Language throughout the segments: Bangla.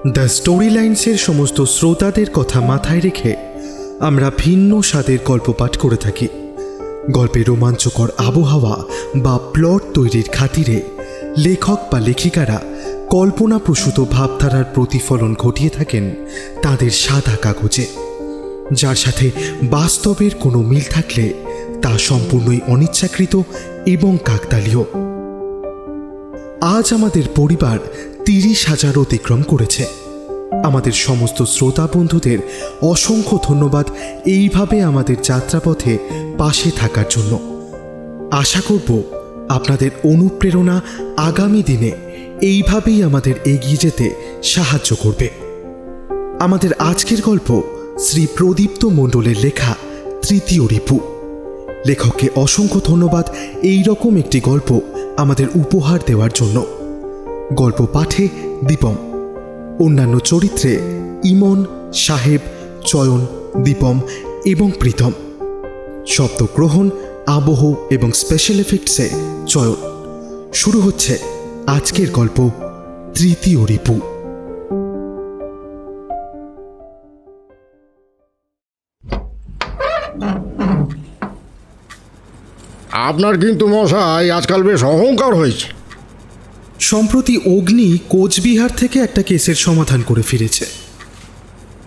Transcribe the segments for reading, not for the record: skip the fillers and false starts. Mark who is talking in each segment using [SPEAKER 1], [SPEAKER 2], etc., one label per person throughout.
[SPEAKER 1] দ্য স্টোরি লাইন্সের সমস্ত শ্রোতাদের কথা মাথায় রেখে আমরা ভিন্ন স্বাদের গল্প পাঠ করে থাকি। গল্পের রোমাঞ্চকর আবহাওয়া বা প্লট তৈরির খাতিরে লেখক বা লেখিকারা কল্পনাপ্রসূত ভাবধারার প্রতিফলন ঘটিয়ে থাকেন তাদের সাদা কাগজে, যার সাথে বাস্তবের কোনো মিল থাকলে তা সম্পূর্ণই অনিচ্ছাকৃত এবং কাকতালীয়। আজ আমাদের পরিবার 30,000 অতিক্রম করেছে। আমাদের সমস্ত শ্রোতা বন্ধুদের অসংখ্য ধন্যবাদ এইভাবে আমাদের যাত্রাপথে পাশে থাকার জন্য। আশা করব আপনাদের অনুপ্রেরণা আগামী দিনে এইভাবেই আমাদের এগিয়ে যেতে সাহায্য করবে। আমাদের আজকের গল্প শ্রী প্রদীপ্ত মণ্ডলের লেখা তৃতীয় রিপু। লেখককে অসংখ্য ধন্যবাদ এই রকম একটি গল্প আমাদের উপহার দেওয়ার জন্য। গল্প পাঠে দীপম, অন্যান্য চরিত্রে ইমন, সাহেব, চয়ন, দীপম এবং প্রীতম। শব্দগ্রহণ, আবহ এবং স্পেশাল এফেক্টসে চয়ন। শুরু হচ্ছে আজকের গল্প তৃতীয় রিপু।
[SPEAKER 2] আপনার কিন্তু মশাই আজকাল বেশ অহংকার হয়েছে।
[SPEAKER 1] সম্প্রতি অগ্নি কোচবিহার থেকে একটা কেসের সমাধান করে ফিরেছে।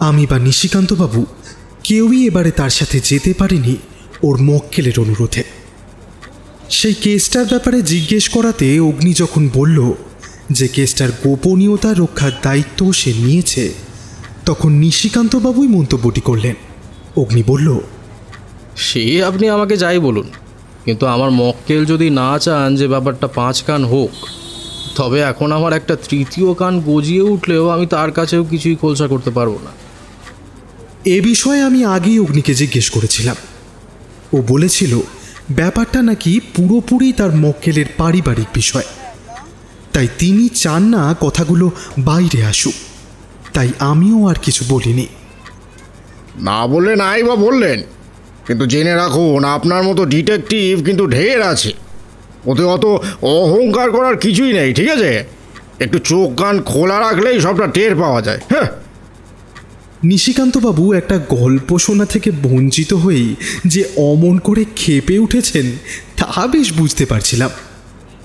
[SPEAKER 1] আমি বা নিশিকান্তবাবু কেউই এবারে তার সাথে যেতে পারিনি ওর মক্কেলের অনুরোধে। সেই কেসটার ব্যাপারে জিজ্ঞেস করাতে অগ্নি যখন বলল যে কেসটার গোপনীয়তা রক্ষার দায়িত্ব সে নিয়েছে, তখন নিশিকান্তবাবুই মন্তব্যটি করলেন। অগ্নি বলল,
[SPEAKER 3] সে আপনি আমাকে যাই বলুন, কিন্তু আমার মক্কেল যদি না চান যে ব্যাপারটা 5 কান হোক, তবে এখন আমার একটা তৃতীয় কান গজিয়ে উঠলেও আমি তার কাছেও কিছুই খোলসা করতে পারবো না।
[SPEAKER 1] এ বিষয়ে আমি আগেই অগ্নিকে জিজ্ঞেস করেছিলাম। ও বলেছিল ব্যাপারটা নাকি পুরোপুরি তার মক্কেলের পারিবারিক বিষয়, তাই তিনি চান না কথাগুলো বাইরে আসুক। তাই আমিও আর কিছু বলিনি।
[SPEAKER 2] না বললে নাই বা বললেন, কিন্তু জেনে রাখুন আপনার মতো ডিটেকটিভ কিন্তু ঢের আছে। ওতে অত অহংকার করার কিছুই নেই, ঠিক আছে? একটু চোখ কান খোলা রাখলেই সবটা টের পাওয়া যায়। হ্যাঁ,
[SPEAKER 1] নিশিকান্তবাবু একটা গল্প শোনা থেকে বঞ্চিত হয়েই যে অমন করে ক্ষেপে উঠেছেন তা বেশ বুঝতে পারছিলাম।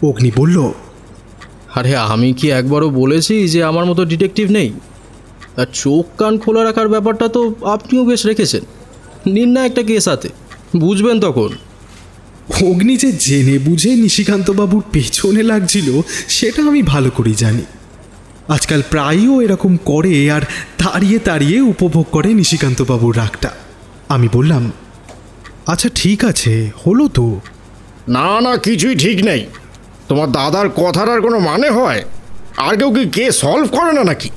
[SPEAKER 1] অগ্নি বলল,
[SPEAKER 3] আরে আমি কি একবারও বলেছি যে আমার মতো ডিটেকটিভ নেই? আর চোখ কান খোলা রাখার ব্যাপারটা তো আপনিও বেশ রেখেছেন। নিন না একটা কেস হাতে, বুঝবেন তখন।
[SPEAKER 1] অগ্নি যে জেনে বুঝে নিশিকান্তবাবুর পেছনে লাগছিল সেটা আমি ভালো করেই জানি। আজকাল প্রায়ও এরকম করে আর দাঁড়িয়ে দাঁড়িয়ে উপভোগ করে নিশিকান্তবাবুর রাগটা। আমি বললাম, আচ্ছা ঠিক আছে, হলো তো।
[SPEAKER 2] না না, কিছুই ঠিক নেই। তোমার দাদার কথাটার কোনো মানে হয়? আর কেউ কি কেস সলভ করে না নাকি?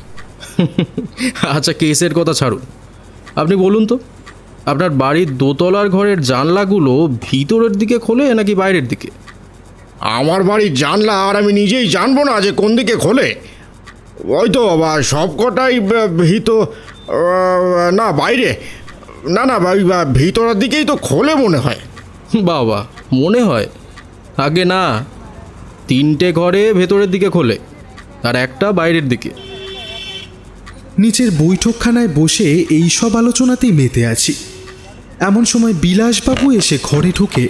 [SPEAKER 3] আচ্ছা কেসের কথা ছাড়ুন, আপনি বলুন তো, আপনার বাড়ির দোতলার ঘরের জানলাগুলো ভিতরের দিকে খোলে নাকি বাইরের দিকে?
[SPEAKER 2] আমার বাড়ির জানলা আর আমি নিজেই জানবো না যে কোন দিকে খোলে? ওই তো বাবা, সব কটাই না বাইরে, না না ভিতরের দিকেই তো খোলে মনে হয়।
[SPEAKER 3] বাবা, মনে হয়? আগে না, 3টে ঘরে ভেতরের দিকে খোলে আর একটা বাইরের দিকে।
[SPEAKER 1] নিচের বৈঠকখানায় বসে এই সব আলোচনাতেই মেতে আছি। এমন সময় বিলাসবাবু এসে ঘরে ঢুকে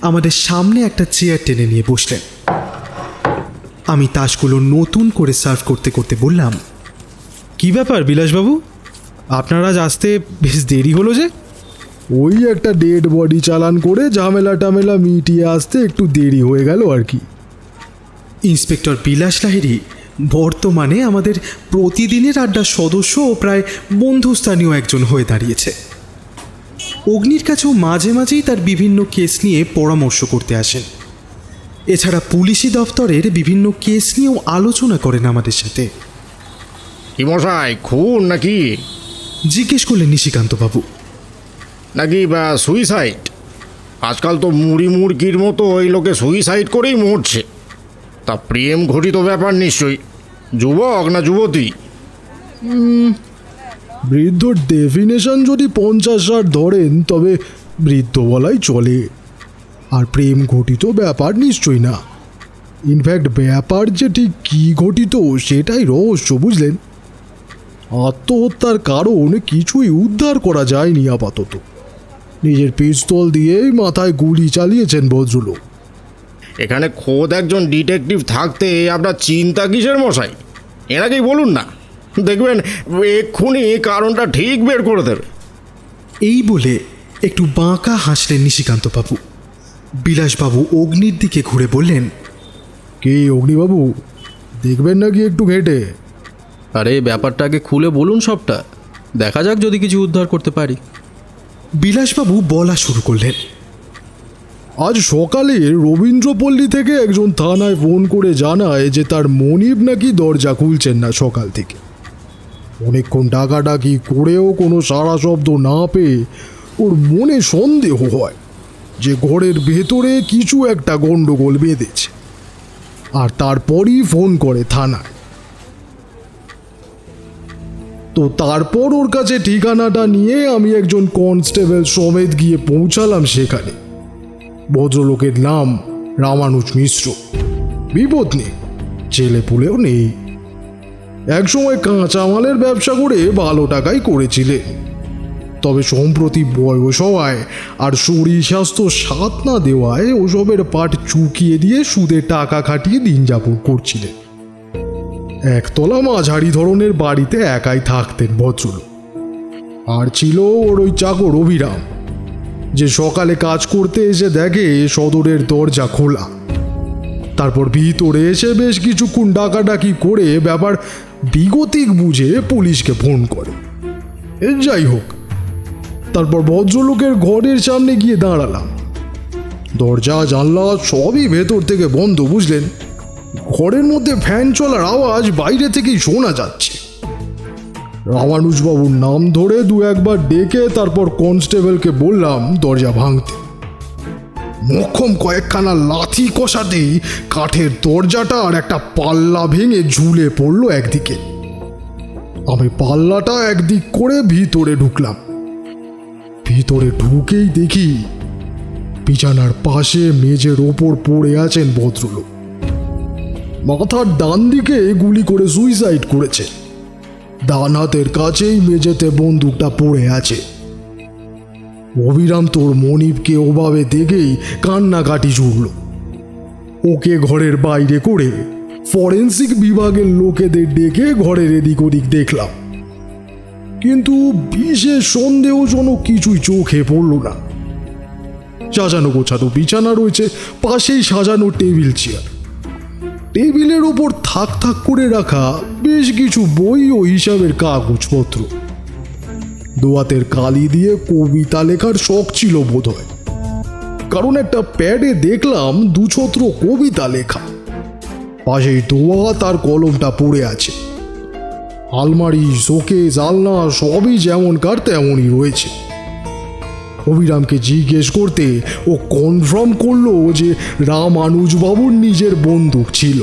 [SPEAKER 1] আমাদের সামনে একটা চেয়ার টেনে নিয়ে বসলেন। আমি তাসগুলো নতুন করে সার্ভ করতে করতে বললাম, কি ব্যাপার বিলাসবাবু, আপনারা আজ আসতে বেশ দেরি হলো যে?
[SPEAKER 4] ওই একটা ডেড বডি চালান করে ঝামেলা টামেলা মিটিয়ে আসতে একটু দেরি হয়ে গেল আর কি।
[SPEAKER 1] ইন্সপেক্টর বিলাস লাহিড়ী বর্তমানে আমাদের প্রতিদিনের আড্ডার সদস্য ও প্রায় বন্ধুস্থানীয় একজন হয়ে দাঁড়িয়েছে। অগ্নির কাছেও মাঝে মাঝেই তার বিভিন্ন কেস নিয়ে পরামর্শ করতে আসেন। এছাড়া পুলিশি দফতরের বিভিন্ন কেস নিয়েও আলোচনা করেন আমাদের সাথে।
[SPEAKER 2] কি মশাই, খুন নাকি?
[SPEAKER 1] জিজ্ঞেস করলেন নিশিকান্তবাবু।
[SPEAKER 2] নাকি সুইসাইড? আজকাল তো মুড়ি মুরগির মতো ওই লোকে সুইসাইড করেই মরছে। তা প্রেম ঘটিত ব্যাপার নিশ্চয়ই। যুবক না যুবতী?
[SPEAKER 4] বৃদ্ধর ডেফিনেশন যদি 50-60 ধরেন তবে বৃদ্ধ বলাই চলে। আর প্রেম ঘটিত ব্যাপার নিশ্চয়ই না। ইনফ্যাক্ট ব্যাপার যে ঠিক কী ঘটিত সেটাই রহস্য, বুঝলেন? আত্মহত্যার কারণ কিছুই উদ্ধার করা যায়নি আপাতত। নিজের পিস্তল দিয়েই মাথায় গুলি চালিয়েছেন ভদ্রলোক।
[SPEAKER 2] এখানে খোদ একজন ডিটেকটিভ থাকতে আপনার চিন্তা কিসের মশাই? এনাকেই বলুন না, দেখবেন এক্ষুনি কারণটা ঠিক বের করে দেবে।
[SPEAKER 1] এই বলে একটু বাঁকা হাসলেন নিশিকান্তবাবু। বিলাসবাবু অগ্নির দিকে ঘুরে বললেন,
[SPEAKER 4] কে অগ্নিবাবু, দেখবেন নাকি একটু ঘেটে?
[SPEAKER 3] আরে ব্যাপারটা আগে খুলে বলুন সবটা, দেখা যাক যদি কিছু উদ্ধার করতে পারি।
[SPEAKER 1] বিলাসবাবু বলা শুরু করলেন,
[SPEAKER 4] আজ সকালে রবীন্দ্রপল্লী থেকে একজন থানায় ফোন করে জানায় যে তার মনিব নাকি দরজা খুলছেন না সকাল থেকে। অনেকক্ষণ ডাকাডাকি করেও কোনো সাড়া শব্দ না পেয়ে ওর মনে সন্দেহ হয় যে ঘরের ভেতরে কিছু একটা গন্ডগোল বেঁধেছে, আর তারপরই ফোন করে থানায়। তো তারপর ওর কাছে ঠিকানাটা নিয়ে আমি একজন কনস্টেবল সমেত গিয়ে পৌঁছালাম সেখানে। ভদ্রলোকের নাম রামানুজ মিশ্র। বিপদ নেই, ছেলেপুলেও নেই। একসময় কাঁচামালের ব্যবসা করে ভালো টাকাই করেছিলেন, তবে সম্প্রতি বয়স হওয়ায় আর শরীর স্বাস্থ্য সাথ না দেওয়ায় ওসবের পাট চুকিয়ে দিয়ে সুদে টাকা খাটিয়ে দিন যাপন করছিলেন। একতলা মাঝারি ধরনের বাড়িতে একাই থাকতেন ভদ্রলোক। আর ছিল ওর ওই চাকর অভিরাম, যে সকালে কাজ করতে এসে দেখে সদরের দরজা খোলা। তারপর ভিতরে এসে বেশ কিছুক্ষণ ডাকাডাকি করে ব্যাপার বিগতিক বুঝে পুলিশকে ফোন করে। যাই হোক, তারপর ভদ্রলোকের ঘরের সামনে গিয়ে দাঁড়ালাম। দরজা জানলা সবই ভেতর থেকে বন্ধ, বুঝলেন। ঘরের মধ্যে ফ্যান চলার আওয়াজ বাইরে থেকেই শোনা যাচ্ছে। রামানুজবাবুর নাম ধরে দু একবার ডেকে তারপর কনস্টেবলকে বললাম দরজা ভাঙতে। মোক্ষম কয়েকখানা লাথি কষাতেই কাঠের দরজাটা আর একটা পাল্লা ভেঙে ঝুলে পড়লো একদিকে। আমি পাল্লাটা একদিক করে ভিতরে ঢুকলাম। ভিতরে ঢুকেই দেখি বিছানার পাশে মেঝের ওপর পড়ে আছেন ভদ্রলোক। মাথার ডান দিকে গুলি করে সুইসাইড করেছে। ডান হাতের কাছেই মেঝেতে বন্দুকটা পড়ে আছে। অবিরাম তোর মনিবকে ওভাবে দেখেই কান্নাকাটি জুড়ল। ওকে ঘরের বাইরে করে ফরেন্সিক বিভাগের লোকেদের ডেকে ঘরের এদিক ওদিক দেখলাম, কিন্তু বিশেষ সন্দেহজনক কিছুই চোখে পড়ল না। সাজানো গোছানো বিছানা রয়েছে, পাশেই সাজানো টেবিল চেয়ার। টেবিলের ওপর থাক থাক করে রাখা বেশ কিছু বই ও হিসাবের কাগজপত্র। দোয়াতের কালি দিয়ে কবিতা লেখার শখ ছিল বোধহয়, কারণ একটা প্যাডে দেখলাম দুছত্র কবিতা লেখা। পাশেই দোয়া তার কলমটা পড়ে আছে। আলমারি, শোকেস, আলনা সবই যেমনকার তেমনই রয়েছে। অভিরামকে জিজ্ঞেস করতে ও কনফার্ম করলো যে রামানুজবাবুর নিজের বন্দুক ছিল।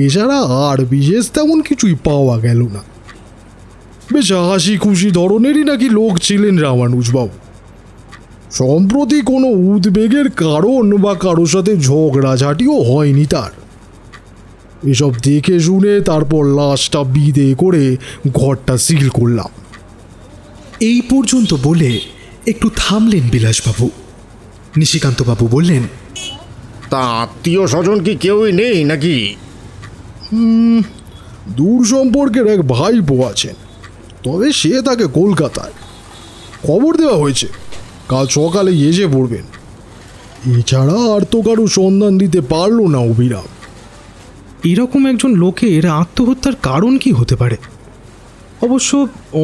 [SPEAKER 4] এছাড়া আর বিশেষ তেমন কিছুই পাওয়া গেল না। বেশ হাসি খুশি ধরনেরই নাকি লোক ছিলেন রামানুজবাবু। সম্প্রতি কোনো উদ্বেগের কারণ বা কারোর সাথে ঝগড়াঝাটিও হয়নি তার। এসব দেখে শুনে তারপর লাশটা বিদে করে ঘরটা সিল করলাম।
[SPEAKER 1] এই পর্যন্ত বলে একটু থামলেন বিলাসবাবু। নিশিকান্তবাবু বললেন,
[SPEAKER 2] তা আত্মীয় স্বজন কি কেউই নেই নাকি?
[SPEAKER 4] দূর সম্পর্কের এক ভাইপো আছেন, তবে সে থাকে কলকাতায়। খবর দেওয়া হয়েছে, কাল সকালে এসে পড়বেন। এছাড়া আর তো কারো সন্ধান দিতে পারলো না অভিরাম।
[SPEAKER 5] এরকম একজন লোকের আত্মহত্যার কারণ কি হতে পারে? অবশ্য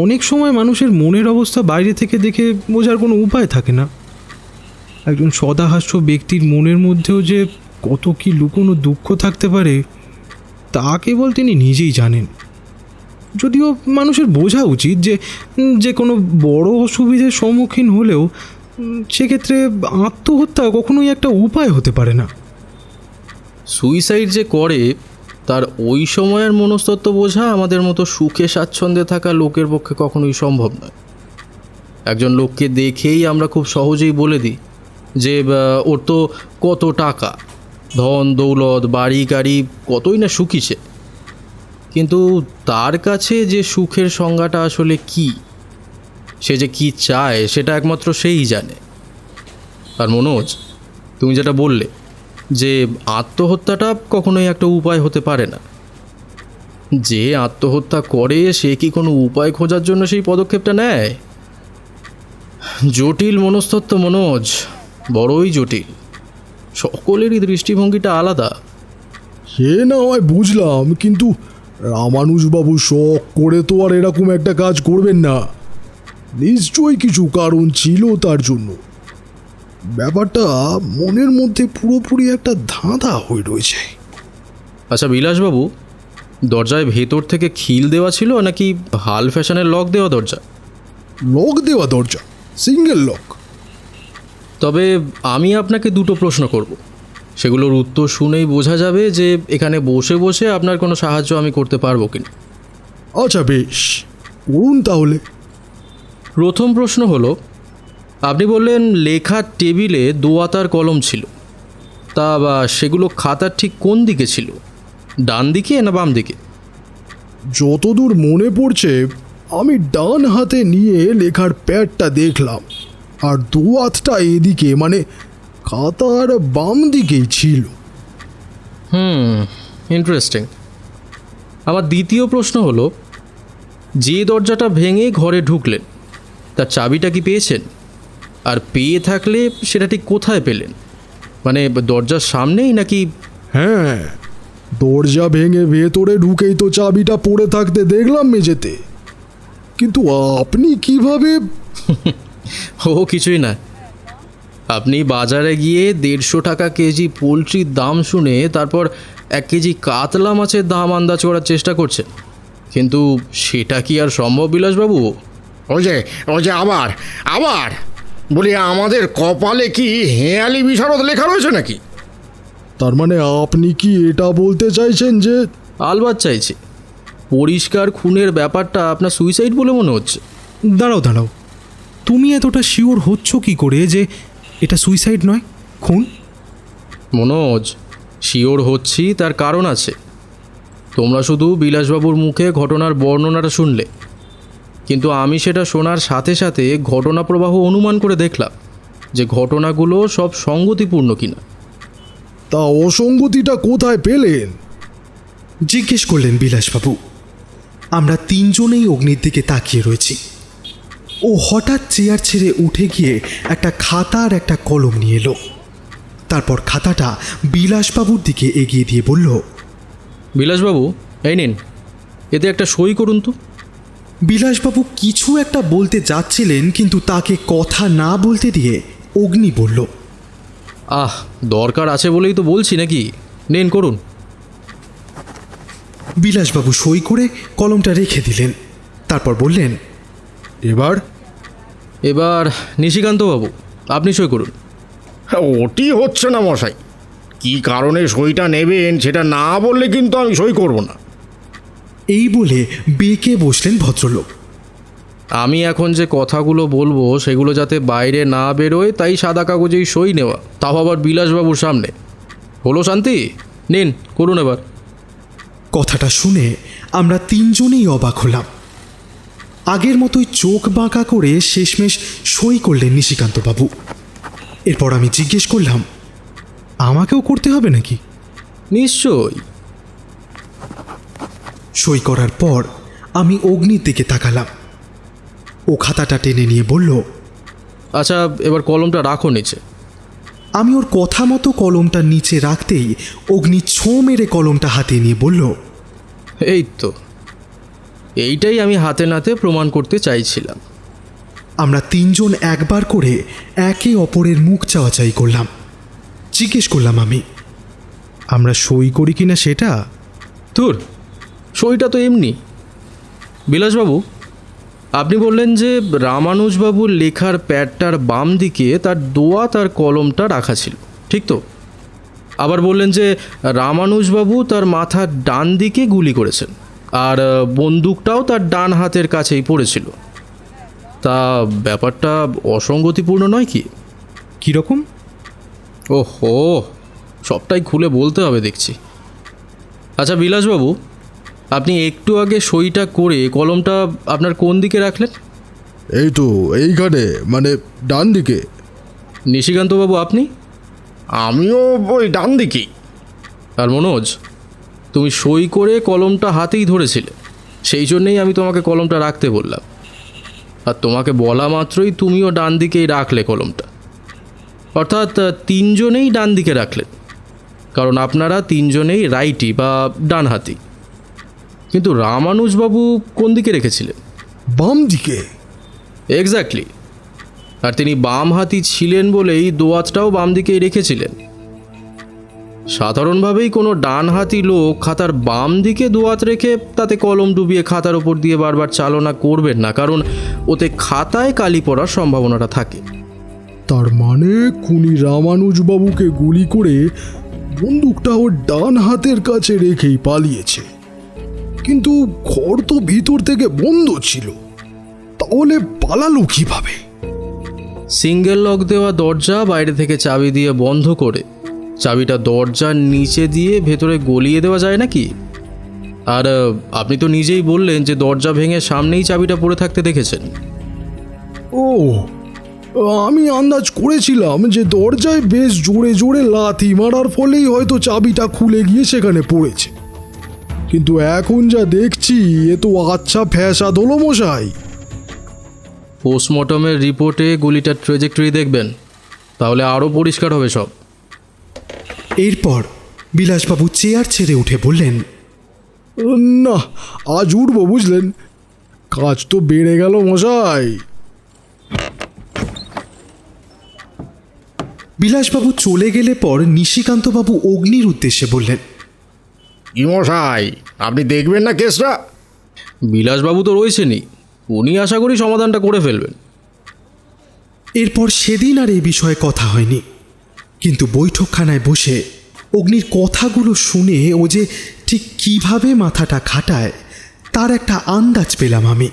[SPEAKER 5] অনেক সময় মানুষের মনের অবস্থা বাইরে থেকে দেখে বোঝার কোনো উপায় থাকে না। একজন সদাহাস্য ব্যক্তির মনের মধ্যেও যে কত কি লুকোনো দুঃখ থাকতে পারে তা কেবল তিনি নিজেই জানেন। যদিও মানুষের বোঝা উচিত যে কোনো বড় অসুবিধার সম্মুখীন হলেও সেক্ষেত্রে আত্মহত্যা কখনোই একটা উপায় হতে পারে না।
[SPEAKER 3] সুইসাইড যে করে তার ওই সময়ের মনস্তত্ত্ব বোঝা আমাদের মতো সুখে স্বাচ্ছন্দ্যে থাকা লোকের পক্ষে কখনোই সম্ভব নয়। একজন লোককে দেখেই আমরা খুব সহজেই বলে দিই যে ওর তো কত টাকা, ধন দৌলত, বাড়ি গাড়ি, কতই না সুখী সে। কিন্তু তার কাছে যে সুখের সংজ্ঞাটা আসলে কি, সে যে কি চায় সেটা একমাত্র সেই জানে। আর মনোজ, তুমি যেটা বললে যে আত্মহত্যাটা কখনোই একটা উপায় হতে পারে না, যে আত্মহত্যা করে সে কি কোনো উপায় খোঁজার জন্য সেই পদক্ষেপটা নেয়? জটিল মনস্তত্ত্ব মনোজ, বড়ই জটিল। সকলেরই দৃষ্টিভঙ্গিটা আলাদা।
[SPEAKER 4] সে না হয় বুঝলাম, কিন্তু রামানুজবাবু শখ করে তো আর এরকম একটা কাজ করবেন না। নিশ্চয়ই কিছু কারণ ছিল তার জন্য। ব্যাপারটা মনের মধ্যে পুরোপুরি একটা ধাঁধা হয়ে রয়েছে।
[SPEAKER 3] আচ্ছা বিলাসবাবু, দরজায় ভেতর থেকে খিল দেওয়া ছিল নাকি হাল ফ্যাশনের লক দেওয়া দরজা?
[SPEAKER 4] লক দেওয়া দরজা, সিঙ্গেল লক।
[SPEAKER 3] তবে আমি আপনাকে দুটো প্রশ্ন করব, সেগুলোর উত্তর শুনেই বোঝা যাবে যে এখানে বসে বসে আপনার কোনো সাহায্য আমি করতে পারবো কিনা।
[SPEAKER 4] আচ্ছা বেশ, করুন তাহলে।
[SPEAKER 3] প্রথম প্রশ্ন হলো, আপনি বললেন লেখার টেবিলে দোয়াতার কলম ছিল, তা বা সেগুলো খাতার ঠিক কোন দিকে ছিল, ডান দিকে না বাম দিকে?
[SPEAKER 4] যতদূর মনে পড়ছে আমি ডান হাতে নিয়ে লেখার প্যাডটা দেখলাম, আর দু হাতটা এদিকে, মানে খাতার বাম দিকেই ছিল।
[SPEAKER 3] ইন্টারেস্টিং। আমার দ্বিতীয় প্রশ্ন হলো, যে দরজাটা ভেঙে ঘরে ঢুকলেন তার চাবিটা কি পেয়েছেন? আর পেয়ে থাকলে সেটা ঠিক কোথায় পেলেন? মানে দরজার সামনেই নাকি?
[SPEAKER 4] হ্যাঁ, দরজা ভেঙে ভেতরে ঢুকেই তো চাবিটা পড়ে থাকতে দেখলাম মেঝেতে। কিন্তু আপনি কিভাবে?
[SPEAKER 3] ও কিছুই না, আপনি বাজারে গিয়ে 150 টাকা কেজি পোলট্রির দাম শুনে তারপর 1 কেজি কাতলা মাছের দাম আন্দাজ করার চেষ্টা করছেন, কিন্তু সেটা কি আর সম্ভব বিলাসবাবু?
[SPEAKER 2] ওই যে আবার আবার বলি, আমাদের কপালে কি হেয়ালি বিশারদ লেখা রয়েছে নাকি?
[SPEAKER 4] তার মানে আপনি কি এটা বলতে চাইছেন যে?
[SPEAKER 3] আলবাত চাইছি। পরিষ্কার খুনের ব্যাপারটা আপনার সুইসাইড বলে মনে হচ্ছে।
[SPEAKER 5] দাঁড়াও দাঁড়াও, তুমি এতটা শিওর হচ্ছ কি করে যে এটা সুইসাইড নয়, খুন?
[SPEAKER 3] মনোজ, শিওর হচ্ছি তার কারণ আছে। তোমরা শুধু বিলাসবাবুর মুখে ঘটনার বর্ণনাটা শুনলে, কিন্তু আমি সেটা শোনার সাথে সাথে ঘটনা প্রবাহ অনুমান করে দেখলাম যে ঘটনাগুলো সব সঙ্গতিপূর্ণ কিনা।
[SPEAKER 4] তা অসঙ্গতিটা কোথায় পেলেন?
[SPEAKER 1] জিজ্ঞেস করলেন বিলাসবাবু। আমরা তিনজনেই অগ্নির দিকে তাকিয়ে রয়েছি। ও হঠাৎ চেয়ার ছেড়ে উঠে গিয়ে একটা খাতা আর একটা কলম নিয়ে এলো। তারপর খাতাটা বিলাসবাবুর দিকে এগিয়ে দিয়ে বলল,
[SPEAKER 3] বিলাসবাবু, এই নিন, এতে একটা সই করুন তো।
[SPEAKER 1] বিলাসবাবু কিছু একটা বলতে যাচ্ছিলেন, কিন্তু তাকে কথা না বলতে দিয়ে অগ্নি বলল,
[SPEAKER 3] দরকার আছে বলেই তো বলছি, নাকি? নিন, করুন।
[SPEAKER 1] বিলাসবাবু সই করে কলমটা রেখে দিলেন। তারপর বললেন,
[SPEAKER 3] এবার নিশিকান্তবাবু, আপনি সই করুন।
[SPEAKER 2] ওটি হচ্ছে না মশাই, কি কারণে সইটা নেবেন সেটা না বললে কিন্তু আমি সই করব না।
[SPEAKER 1] এই বলে বেঁকে বসলেন ভদ্রলোক।
[SPEAKER 3] আমি এখন যে কথাগুলো বলবো সেগুলো যাতে বাইরে না বেরোয়, তাই সাদা কাগজেই সই নেওয়া, তাও আবার বিলাসবাবুর সামনে। হলো শান্তি? নিন, করুন এবার।
[SPEAKER 1] কথাটা শুনে আমরা তিনজনেই অবাক হলাম। আগের মতোই চোখ বাঁকা করে শেষমেশ সই করলেন নিশিকান্তবাবু। এরপর আমি জিজ্ঞেস করলাম,
[SPEAKER 5] আমাকেও করতে হবে নাকি?
[SPEAKER 3] নিশ্চয়ই।
[SPEAKER 1] সই করার পর আমি অগ্নির দিকে তাকালাম। ও খাতাটা টেনে নিয়ে বলল,
[SPEAKER 3] আচ্ছা, এবার কলমটা রাখো নিচে।
[SPEAKER 1] আমি ওর কথা মতো কলমটা নিচে রাখতেই অগ্নি ছোঁ মেরে কলমটা হাতে নিয়ে বলল,
[SPEAKER 3] এই তো, এইটাই আমি হাতে নাতে প্রমাণ করতে চাইছিলাম।
[SPEAKER 1] আমরা তিনজন একবার করে একে অপরের মুখ চাওয়াচাই করলাম। জিজ্ঞেস করলাম আমি,
[SPEAKER 5] আমরা সই করি কিনা সেটা?
[SPEAKER 3] ধুর, সইটা তো এমনি। বিলাসবাবু, আপনি বললেন যে রামানুজবাবুর লেখার প্যাডটার বাম দিকে তার দোয়া তার কলমটা রাখা ছিল, ঠিক তো? আবার বললেন যে রামানুজবাবু তার মাথার ডান দিকে গুলি করেছেন, আর বন্দুকটাও তার ডান হাতের কাছেই পড়েছিল। তা ব্যাপারটা অসঙ্গতিপূর্ণ নয় কি?
[SPEAKER 5] কীরকম?
[SPEAKER 3] ওহো, সবটাই খুলে বলতে হবে দেখছি। আচ্ছা বিলাসবাবু, আপনি একটু আগে সইটা করে কলমটা আপনার কোন দিকে রাখলেন?
[SPEAKER 4] এই তো এইখানে, মানে ডান দিকে।
[SPEAKER 3] নিশিকান্তবাবু, আপনি?
[SPEAKER 2] আমিও ওই ডান দিকেই।
[SPEAKER 3] আর মনোজ, তুমি সই করে কলমটা হাতেই ধরেছিলে, সেই জন্যেই আমি তোমাকে কলমটা রাখতে বললাম। আর তোমাকে বলা মাত্রই তুমিও ডান দিকেই রাখলে কলমটা, অর্থাৎ তিনজনেই ডান দিকে রাখলেন, কারণ আপনারা তিনজনেই রাইটি বা ডান হাতি। কিন্তু রামানুজবাবু কোন দিকে রেখেছিলেন?
[SPEAKER 4] বাম দিকে।
[SPEAKER 3] এক্স্যাক্টলি। আর তিনি বাম হাতি ছিলেন বলেই দোয়াতটাও বাম দিকেই রেখেছিলেন। সাধারণভাবেই কোনো ডান হাতি লোক খাতার বাম দিকে দোয়াত রেখে তাতে কলম ডুবিয়ে খাতার ওপর দিয়ে বারবার চালনা করবেন না, কারণ ওতে খাতায় কালি পড়ার সম্ভাবনাটা থাকে।
[SPEAKER 4] তার মানে খুনি রামানুজবাবুকে গুলি করে বন্দুকটা ওর ডান হাতের কাছে রেখেই পালিয়েছে। কিন্তু ঘর তো ভিতর থেকে বন্ধ ছিল, তাহলে পালালো কিভাবে?
[SPEAKER 3] সিঙ্গেল লক দেওয়া দরজা বাইরে থেকে চাবি দিয়ে বন্ধ করে চাবিটা দরজার নিচে দিয়ে ভেতরে গলিয়ে দেওয়া যায় নাকি? আর আপনি তো নিজেই বললেন যে দরজা ভেঙে সামনেই চাবিটা পড়ে থাকতে দেখেছেন।
[SPEAKER 4] ও, আমি আন্দাজ করেছিলাম যে দরজায় বেশ জোরে জোরে লাথি মারার ফলেই হয়তো চাবিটা খুলে গিয়ে সেখানে পড়েছে। কিন্তু এখন যা দেখছি এ তো আচ্ছা ফ্যাসাদ হলো মশাই।
[SPEAKER 3] পোস্টমর্টমের রিপোর্টে গুলিটার ট্রেজেক্টরি দেখবেন, তাহলে আরও পরিষ্কার হবে সব।
[SPEAKER 1] এরপর বিলাসবাবু চেয়ার ছেড়ে উঠে বললেন,
[SPEAKER 4] না, আজ উঠবো বুঝলেন, কাজ তো বেড়ে গেল মশাই।
[SPEAKER 1] বিলাসবাবু চলে গেলে পর নিশিকান্তবাবু অগ্নির উদ্দেশ্যে বললেন,
[SPEAKER 2] কি মশাই, আপনি দেখবেন না কেসটা?
[SPEAKER 3] বিলাসবাবু তো রয়েছেনই, উনি আশা করি সমাধানটা করে ফেলবেন।
[SPEAKER 1] এরপর সেদিন আর এই বিষয়ে কথা হয়নি, কিন্তু বৈঠকখানায় বসে অগ্নির কথাগুলো শুনে ও যে ঠিক কিভাবে মাথাটা খাটায় তার একটা আন্দাজ পেলাম আমি।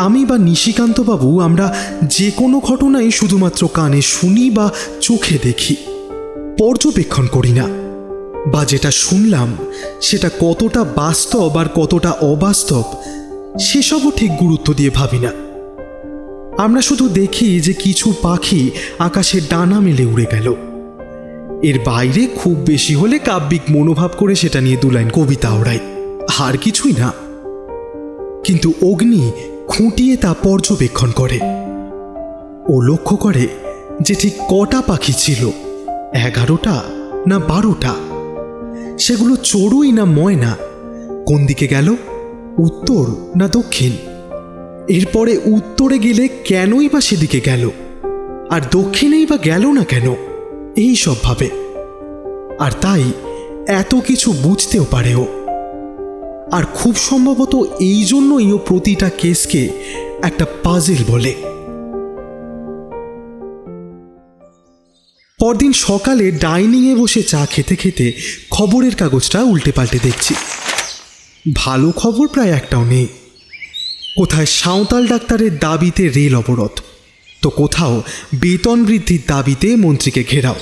[SPEAKER 1] আমি বা নিশিকান্তবাবু আমরা যে কোনো ঘটনাই শুধুমাত্র কানে শুনি বা চোখে দেখি, পর্যবেক্ষণ করি না, বা যেটা শুনলাম সেটা কতটা বাস্তব আর কতটা অবাস্তব সেসবও ঠিক গুরুত্ব দিয়ে ভাবি না। আমরা শুধু দেখি যে কিছু পাখি আকাশে ডানা মেলে উড়ে গেল, এর বাইরে খুব বেশি হলে কাব্যিক মনোভাব করে সেটা নিয়ে দু লাইন কবিতা ওড়াই, আর কিছুই না। কিন্তু অগ্নি খুঁটিয়ে তা পর্যবেক্ষণ করে। ও লক্ষ্য করে যে ঠিক কটা পাখি ছিল, 11টা না 12টা, সেগুলো চড়ুই না ময়না, কোন দিকে গেল, উত্তর না দক্ষিণ, এরপরে উত্তরে গেলে কেনই বা সেদিকে গেল, আর দক্ষিণেই বা গেল না কেন, এই সব ভাবে। আর তাই এত কিছু বুঝতেও পারে ও। আর খুব সম্ভবত এই জন্যই ও প্রতিটা কেসকে একটা পাজেল বলে। পরদিন সকালে ডাইনিংয়ে বসে চা খেতে খেতে খবরের কাগজটা উল্টে পাল্টে দেখছি। ভালো খবর প্রায় একটাও নেই। কোথায় সাঁওতাল ডাক্তারের দাবিতে রেল অবরোধ, তো কোথাও বেতন বৃদ্ধির দাবিতে মন্ত্রীকে ঘেরাও,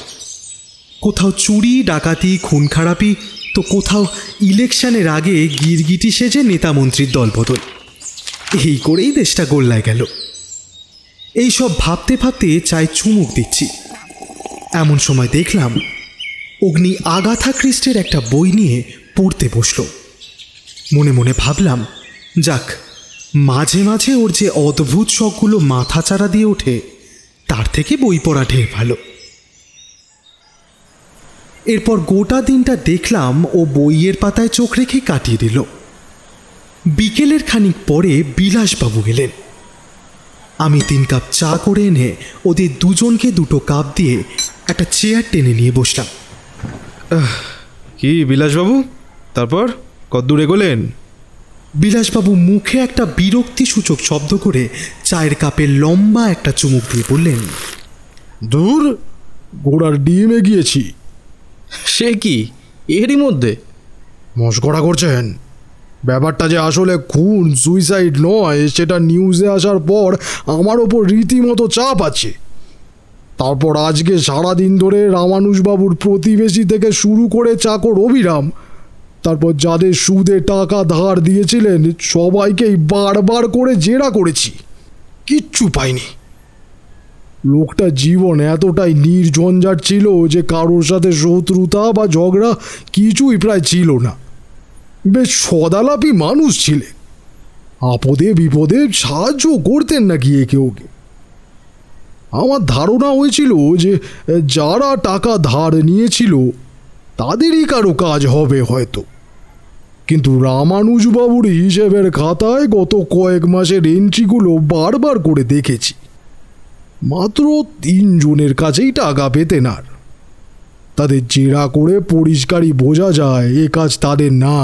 [SPEAKER 1] কোথাও চুরি ডাকাতি খুন খারাপি, তো কোথাও ইলেকশনের আগে গিরগিটি সেজে নেতা মন্ত্রীর দলবদল। এই করেই দেশটা গোল্লায় গেল। এইসব ভাবতে ভাবতে চায় চুমুক দিচ্ছি, এমন সময় দেখলাম অগ্নি আগাথা ক্রিস্টের একটা বই নিয়ে পড়তে বসল। মনে মনে ভাবলাম, যাক, মাঝে মাঝে ওর যে অদ্ভুত শখগুলো মাথা চারা দিয়ে ওঠে তার থেকে বই পড়া ঢের ভালো। এরপর গোটা দিনটা দেখলাম ও বইয়ের পাতায় চোখ রেখে কাটিয়ে দিল। বিকেলের খানিক পরে বিলাসবাবু এলেন। আমি 3 কাপ চা করে এনে ওদের দুজনকে 2টো কাপ দিয়ে একটা চেয়ার টেনে নিয়ে বসলাম।
[SPEAKER 5] কি বিলাসবাবু, তারপর কতদূর এগোলেন?
[SPEAKER 1] বিলাসবাবু মুখে একটা বিরক্তিসূচক শব্দ করে চায়ের কাপে লম্বা একটা চুমুক দিয়ে বললেন,
[SPEAKER 4] দূর, ঘোড়ার ডিমে গিয়েছি।
[SPEAKER 3] সে কি এরই মধ্যে?
[SPEAKER 4] মস্করা করছেন? ব্যাপারটা যে আসলে খুন সুইসাইড নয় সেটা নিউজে আসার পর আমার ওপর রীতিমতো চাপ আছে। তারপর আজকে সারাদিন ধরে রামানুজবাবুর প্রতিবেশী থেকে শুরু করে চাকর অবিরাম, তারপর যাদের সুদে টাকা ধার দিয়েছিলেন সবাইকেই বারবার করে জেরা করেছি, কিচ্ছু পাইনি। লোকটা জীবন এতটাই নির্ঝঞ্ঝাট ছিল যে কারোর সাথে শত্রুতা বা ঝগড়া কিছুই প্রায় ছিল না। বেশ সদালাপী মানুষ ছিলেন, আপদে বিপদে সাহায্য করতেন না গিয়ে কেউ। আমার ধারণা হয়েছিল যে যারা টাকা ধার নিয়েছিল তাদেরই কারো কাজ হবে হয়তো, কিন্তু রামানুজবাবুর হিসেবের খাতায় গত কয়েক মাসের এন্ট্রিগুলো বারবার করে দেখেছি, মাত্র 3 জনের কাছেই টাকা পেতেন। আর তাদের জেরা করে পরিষ্কারই বোঝা যায় এ কাজ তাদের না,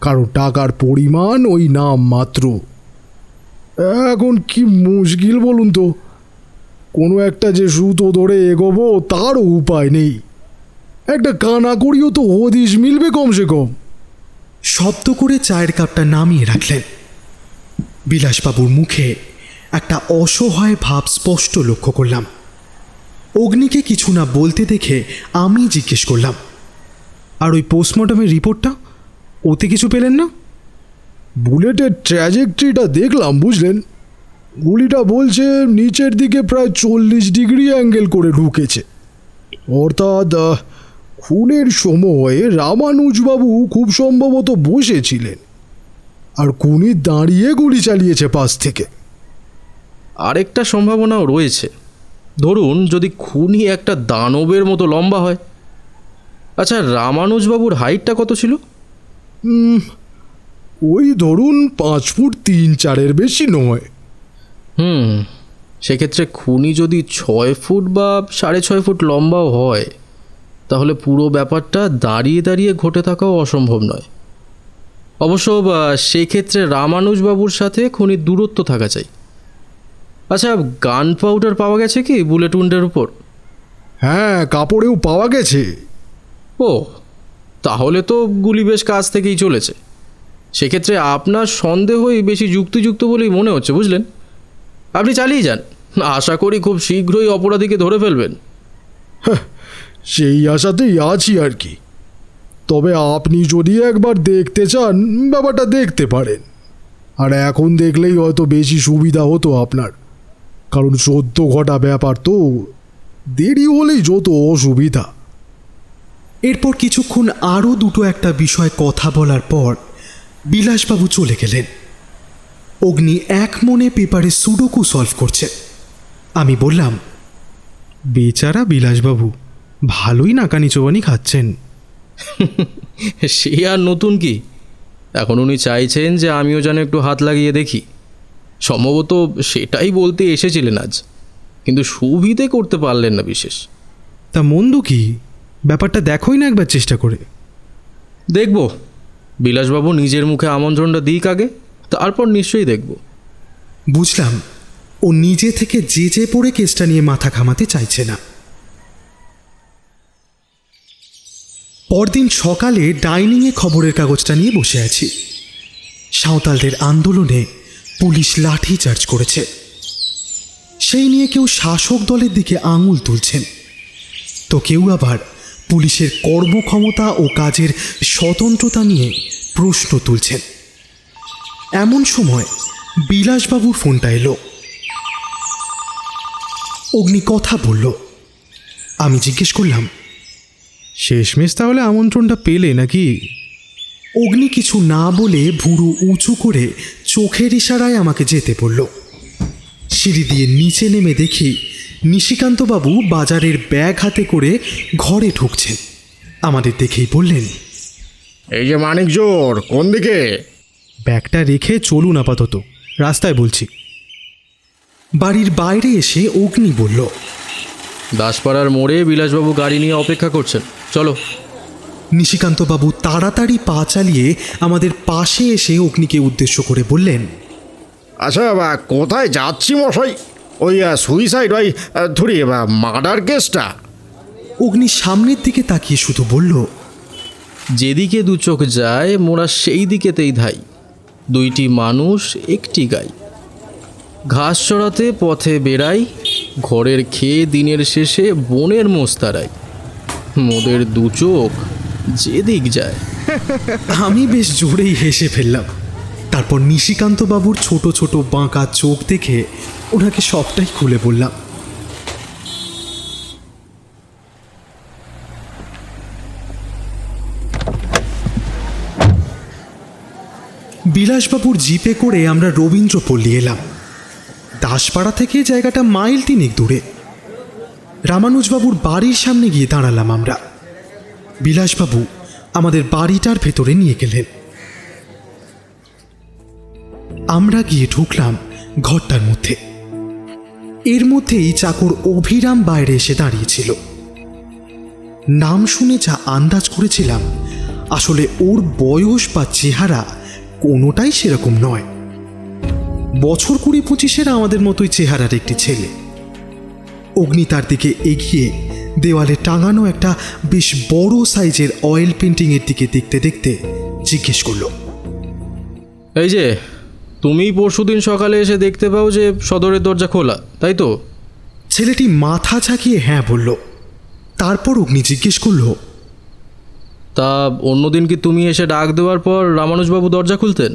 [SPEAKER 4] কারণ টাকার পরিমাণ ওই নাম মাত্র। এখন কি মুশকিল বলুন তো, কোনো একটা যে সুতো ধরে এগোবো তারও উপায় নেই। একটা কানাকড়িও তো হদিশ মিলবে কমসে কম।
[SPEAKER 1] শব্দ করে চায়ের কাপটা নামিয়ে রাখলেন। বিলাসবাবুর মুখে একটা অসহায় ভাব স্পষ্ট লক্ষ্য করলাম। অগ্নিকে কিছু না বলতে দেখে আমি জিজ্ঞেস করলাম,
[SPEAKER 5] আর ওই পোস্টমর্টমের রিপোর্টটা, ওতে কিছু পেলেন না?
[SPEAKER 4] বুলেটের ট্র্যাজেক্টরিটা দেখলাম, বুঝলেন। গুলিটা বলছে নিচের দিকে প্রায় 40 ডিগ্রি অ্যাঙ্গেল করে ঢুকেছে, অর্থাৎ খুনের সময় রামানুজবাবু খুব সম্ভবত বসেছিলেন আর খুনি দাঁড়িয়ে গুলি চালিয়েছে পাশ থেকে।
[SPEAKER 3] আরেকটা সম্ভাবনাও রয়েছে, ধরুন যদি খুনি একটা দানবের মতো লম্বা হয়। আচ্ছা, রামানুজবাবুর হাইটটা কত ছিল?
[SPEAKER 4] ওই ধরুন 5 ফুট 3-4 বেশি নয়।
[SPEAKER 3] সেক্ষেত্রে খুনি যদি 6 ফুট বা 6.5 ফুট লম্বাও হয়, তাহলে পুরো ব্যাপারটা দাঁড়িয়ে দাঁড়িয়ে ঘটে থাকাও অসম্ভব নয়। অবশ্য সেক্ষেত্রে রামানুজবাবুর সাথে খুনির দূরত্ব থাকা চাই। আচ্ছা, গান পাউডার পাওয়া গেছে কি বুলেট উন্ডের উপর?
[SPEAKER 4] হ্যাঁ, কাপড়েও পাওয়া গেছে।
[SPEAKER 3] ও, তাহলে তো গুলি বেশ কাছ থেকেই চলেছে। সেক্ষেত্রে আপনার সন্দেহই বেশি যুক্তিযুক্ত বলেই মনে হচ্ছে, বুঝলেন। আপনি চালিয়ে যান, আশা করি খুব শীঘ্রই অপরাধীকে ধরে ফেলবেন।
[SPEAKER 4] সেই আশাতেই আছি আর কি। তবে আপনি যদি একবার দেখতে চান ব্যাপারটা দেখতে পারেন, আর এখন দেখলেই হয়তো বেশি সুবিধা হতো আপনার, কারণ সদ্য ঘটা ব্যাপার তো, দেরি হলেই যত অসুবিধা।
[SPEAKER 1] এরপর কিছুক্ষণ আরও দুটো একটা বিষয় কথা বলার পর বিলাসবাবু চলে গেলেন। অগ্নি এক মনে পেপারে সুডোকু সলভ করছে। আমি বললাম,
[SPEAKER 5] বেচারা বিলাসবাবু ভালোই নাকানি চোবানি খাচ্ছেন।
[SPEAKER 3] সে আর নতুন কি, এখন উনি চাইছেন যে আমিও যেন একটু হাত লাগিয়ে দেখি। সম্ভবত সেটাই বলতে এসেছিলেন আজ, কিন্তু সুবিধে করতে পারলেন না বিশেষ।
[SPEAKER 5] তা মন্দ কি, ব্যাপারটা দেখোই না একবার চেষ্টা করে।
[SPEAKER 3] দেখব, বিলাসবাবু নিজের মুখে আমন্ত্রণটা দিক আগে, তারপর নিশ্চয়ই দেখব।
[SPEAKER 1] বুঝলাম ও নিজে থেকে যে পড়ে কেসটা নিয়ে মাথা ঘামাতে চাইছে না। পরদিন সকালে ডাইনিংয়ে খবরের কাগজটা নিয়ে বসে আছি। সাঁওতালদের আন্দোলনে পুলিশ লাঠি চার্জ করেছে, সেই নিয়ে কেউ শাসক দলের দিকে আঙুল তুলছেন, তো কেউ আবার পুলিশের কর্মক্ষমতা ও কাজের স্বতন্ত্রতা নিয়ে প্রশ্ন তুলছেন। এমন সময় বিলাসবাবুর ফোনটা এলো। অগ্নি কথা বলল। আমি জিজ্ঞেস করলাম,
[SPEAKER 5] শেষমেশ তাহলে আমন্ত্রণটা পেলে নাকি?
[SPEAKER 1] অগ্নি কিছু না বলে ভুরু উঁচু করে চোখের ইশারায় আমাকে যেতে বলল। সিঁড়ি দিয়ে নিচে নেমে দেখি নিশিকান্তবাবু বাজারের ব্যাগ হাতে করে ঘরে ঢুকছেন। আমাদের দেখেই বললেন,
[SPEAKER 2] এই যে মানিক জোর, কোন দিকে?
[SPEAKER 5] ব্যাগটা রেখে চলুন আপাতত, রাস্তায় বলছি।
[SPEAKER 1] বাড়ির বাইরে এসে অগ্নি বলল,
[SPEAKER 3] দাসপাড়ার মোড়ে বিলাসবাবু গাড়ি নিয়ে অপেক্ষা করছেন, চলো।
[SPEAKER 1] নিশিকান্তবাবু তাড়াতাড়ি পা চালিয়ে আমাদের পাশে এসে অগ্নিকে উদ্দেশ্য করে বললেন,
[SPEAKER 2] আচ্ছা, কোথায় যাচ্ছি মশাই? ওই সুইসাইড, ওই ধরি মার্ডার কেসটা।
[SPEAKER 1] অগ্নি সামনের দিকে তাকিয়ে শুধু বলল,
[SPEAKER 3] যেদিকে দু চোখ যায় মোরা সেই দিকেতেই ধাই, দুইটি মানুষ একটি গাই, ঘাস চড়াতে পথে বেড়াই, ঘরের খেয়ে দিনের শেষে বনের মোস্তারাই, মোদের দু চোখ যেদিক যায়।
[SPEAKER 1] আমি বেশ জোরেই হেসে ফেললাম। তারপর নিশিকান্ত বাবুর ছোট ছোট বাঁকা চোখ দেখে ওনাকে সবটাই খুলে বললাম। বিলাসবাবুর জিপে করে আমরা রবীন্দ্রপল্লী এলাম। দাসপাড়া থেকে জায়গাটা মাইল 3 দূরে। রামানুজবাবুর বাড়ির সামনে গিয়ে দাঁড়ালাম আমরা। বিলাসবাবু আমাদের বাড়িটার ভেতরে নিয়ে গেলেন। আমরা গিয়ে ঢুকলাম ঘরটার মধ্যে। এর মধ্যেই চাকর অভিরাম বাইরে এসে দাঁড়িয়েছিল। নাম শুনে যা আন্দাজ করেছিলাম, আসলে ওর বয়স বা চেহারা কোনোটাই সেরকম নয়। বছর 20-25-এর আমাদের মতোই চেহারার একটি ছেলে। অগ্নি তার দিকে এগিয়ে দেওয়ালে টাঙানো একটা বেশ বড় সাইজের অয়েল পেন্টিংয়ের দিকে দেখতে দেখতে জিজ্ঞেস করল,
[SPEAKER 3] এই যে তুমি পরশুদিন সকালে এসে দেখতে পাও যে সদরের দরজা খোলা, তাই তো?
[SPEAKER 1] ছেলেটি মাথা ঝাঁকিয়ে হ্যাঁ বলল। তারপর অগ্নি জিজ্ঞেস করল,
[SPEAKER 3] তা অন্যদিন কি তুমি এসে ডাক দেওয়ার পর রামানুজবাবু দরজা খুলতেন?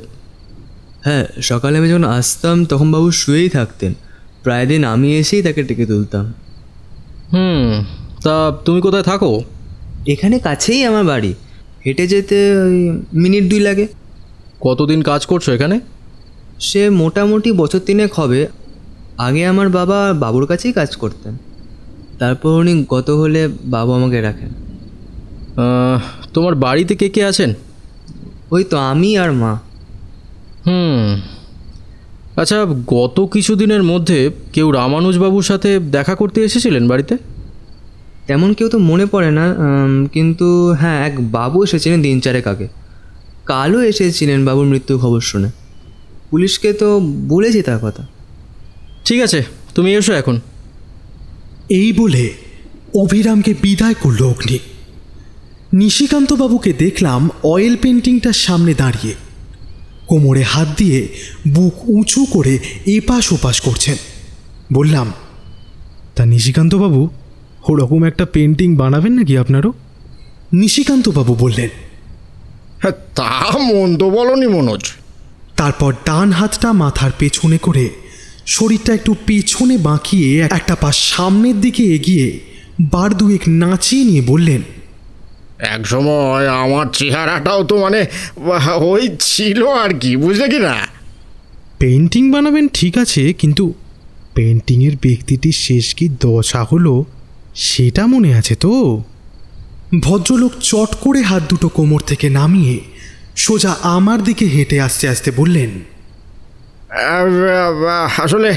[SPEAKER 6] হ্যাঁ, সকালে আমি যখন আসতাম তখন বাবু শুয়েই থাকতেন। প্রায় দিন আমি এসেই তাকে ডেকে তুলতাম।
[SPEAKER 3] তা তুমি কোথায় থাকো?
[SPEAKER 6] এখানে কাছেই আমার বাড়ি, হেঁটে যেতে ওই মিনিট 2 লাগে।
[SPEAKER 3] কতদিন কাজ করছো এখানে?
[SPEAKER 6] সে মোটামুটি বছর 3 হবে। আগে আমার বাবা বাবুর কাছেই কাজ করতেন, তারপর উনি গত হলে বাবু আমাকে রাখেন।
[SPEAKER 3] তোমার বাড়িতে কে কে আছেন?
[SPEAKER 6] ওই তো আমি আর মা।
[SPEAKER 3] আচ্ছা, গত কিছুদিনের মধ্যে কেউ রামানুজবাবুর সাথে দেখা করতে এসেছিলেন বাড়িতে?
[SPEAKER 6] তেমন কেউ তো মনে পড়ে না, কিন্তু হ্যাঁ, এক বাবু এসেছিলেন 3-4 আগে। কালও এসেছিলেন বাবুর মৃত্যুর খবর শুনে। পুলিশকে তো বলেছি তার কথা।
[SPEAKER 3] ঠিক আছে, তুমি এসো এখন।
[SPEAKER 1] এই বলে অভিরামকে বিদায় করল অগ্নি। নিশিকান্তবাবুকে দেখলাম অয়েল পেন্টিংটার সামনে দাঁড়িয়ে কোমরে হাত দিয়ে বুক উঁচু করে এপাশ ওপাশ করছেন। বললাম,
[SPEAKER 5] তা নিশিকান্তবাবু, ওরকম একটা পেন্টিং বানাবেন নাকি আপনারও?
[SPEAKER 1] নিশিকান্তবাবু বললেন,
[SPEAKER 2] হ্যাঁ, তা মন্দ বলনি মনোজ।
[SPEAKER 1] তারপর ডান হাতটা মাথার পেছনে করে শরীরটা একটু পেছনে বাঁকিয়ে একটা পা সামনের দিকে এগিয়ে বার দুয়েক নাচিয়ে নিয়ে বললেন,
[SPEAKER 2] এক সময় আমার চেহারাটাও তো মানে ওই ছিল আর কি, বুঝলে কি না?
[SPEAKER 5] পেন্টিং বানাবেন ঠিক আছে, কিন্তু পেন্টিংয়ের ব্যক্তিটির শেষ কি দশা হলো সেটা মনে আছে তো?
[SPEAKER 1] ভদ্রলোক চট করে হাত দুটো কোমর থেকে নামিয়ে সোজা আমার দিকে হেঁটে আসতে আসতে বললেন,
[SPEAKER 2] আসলে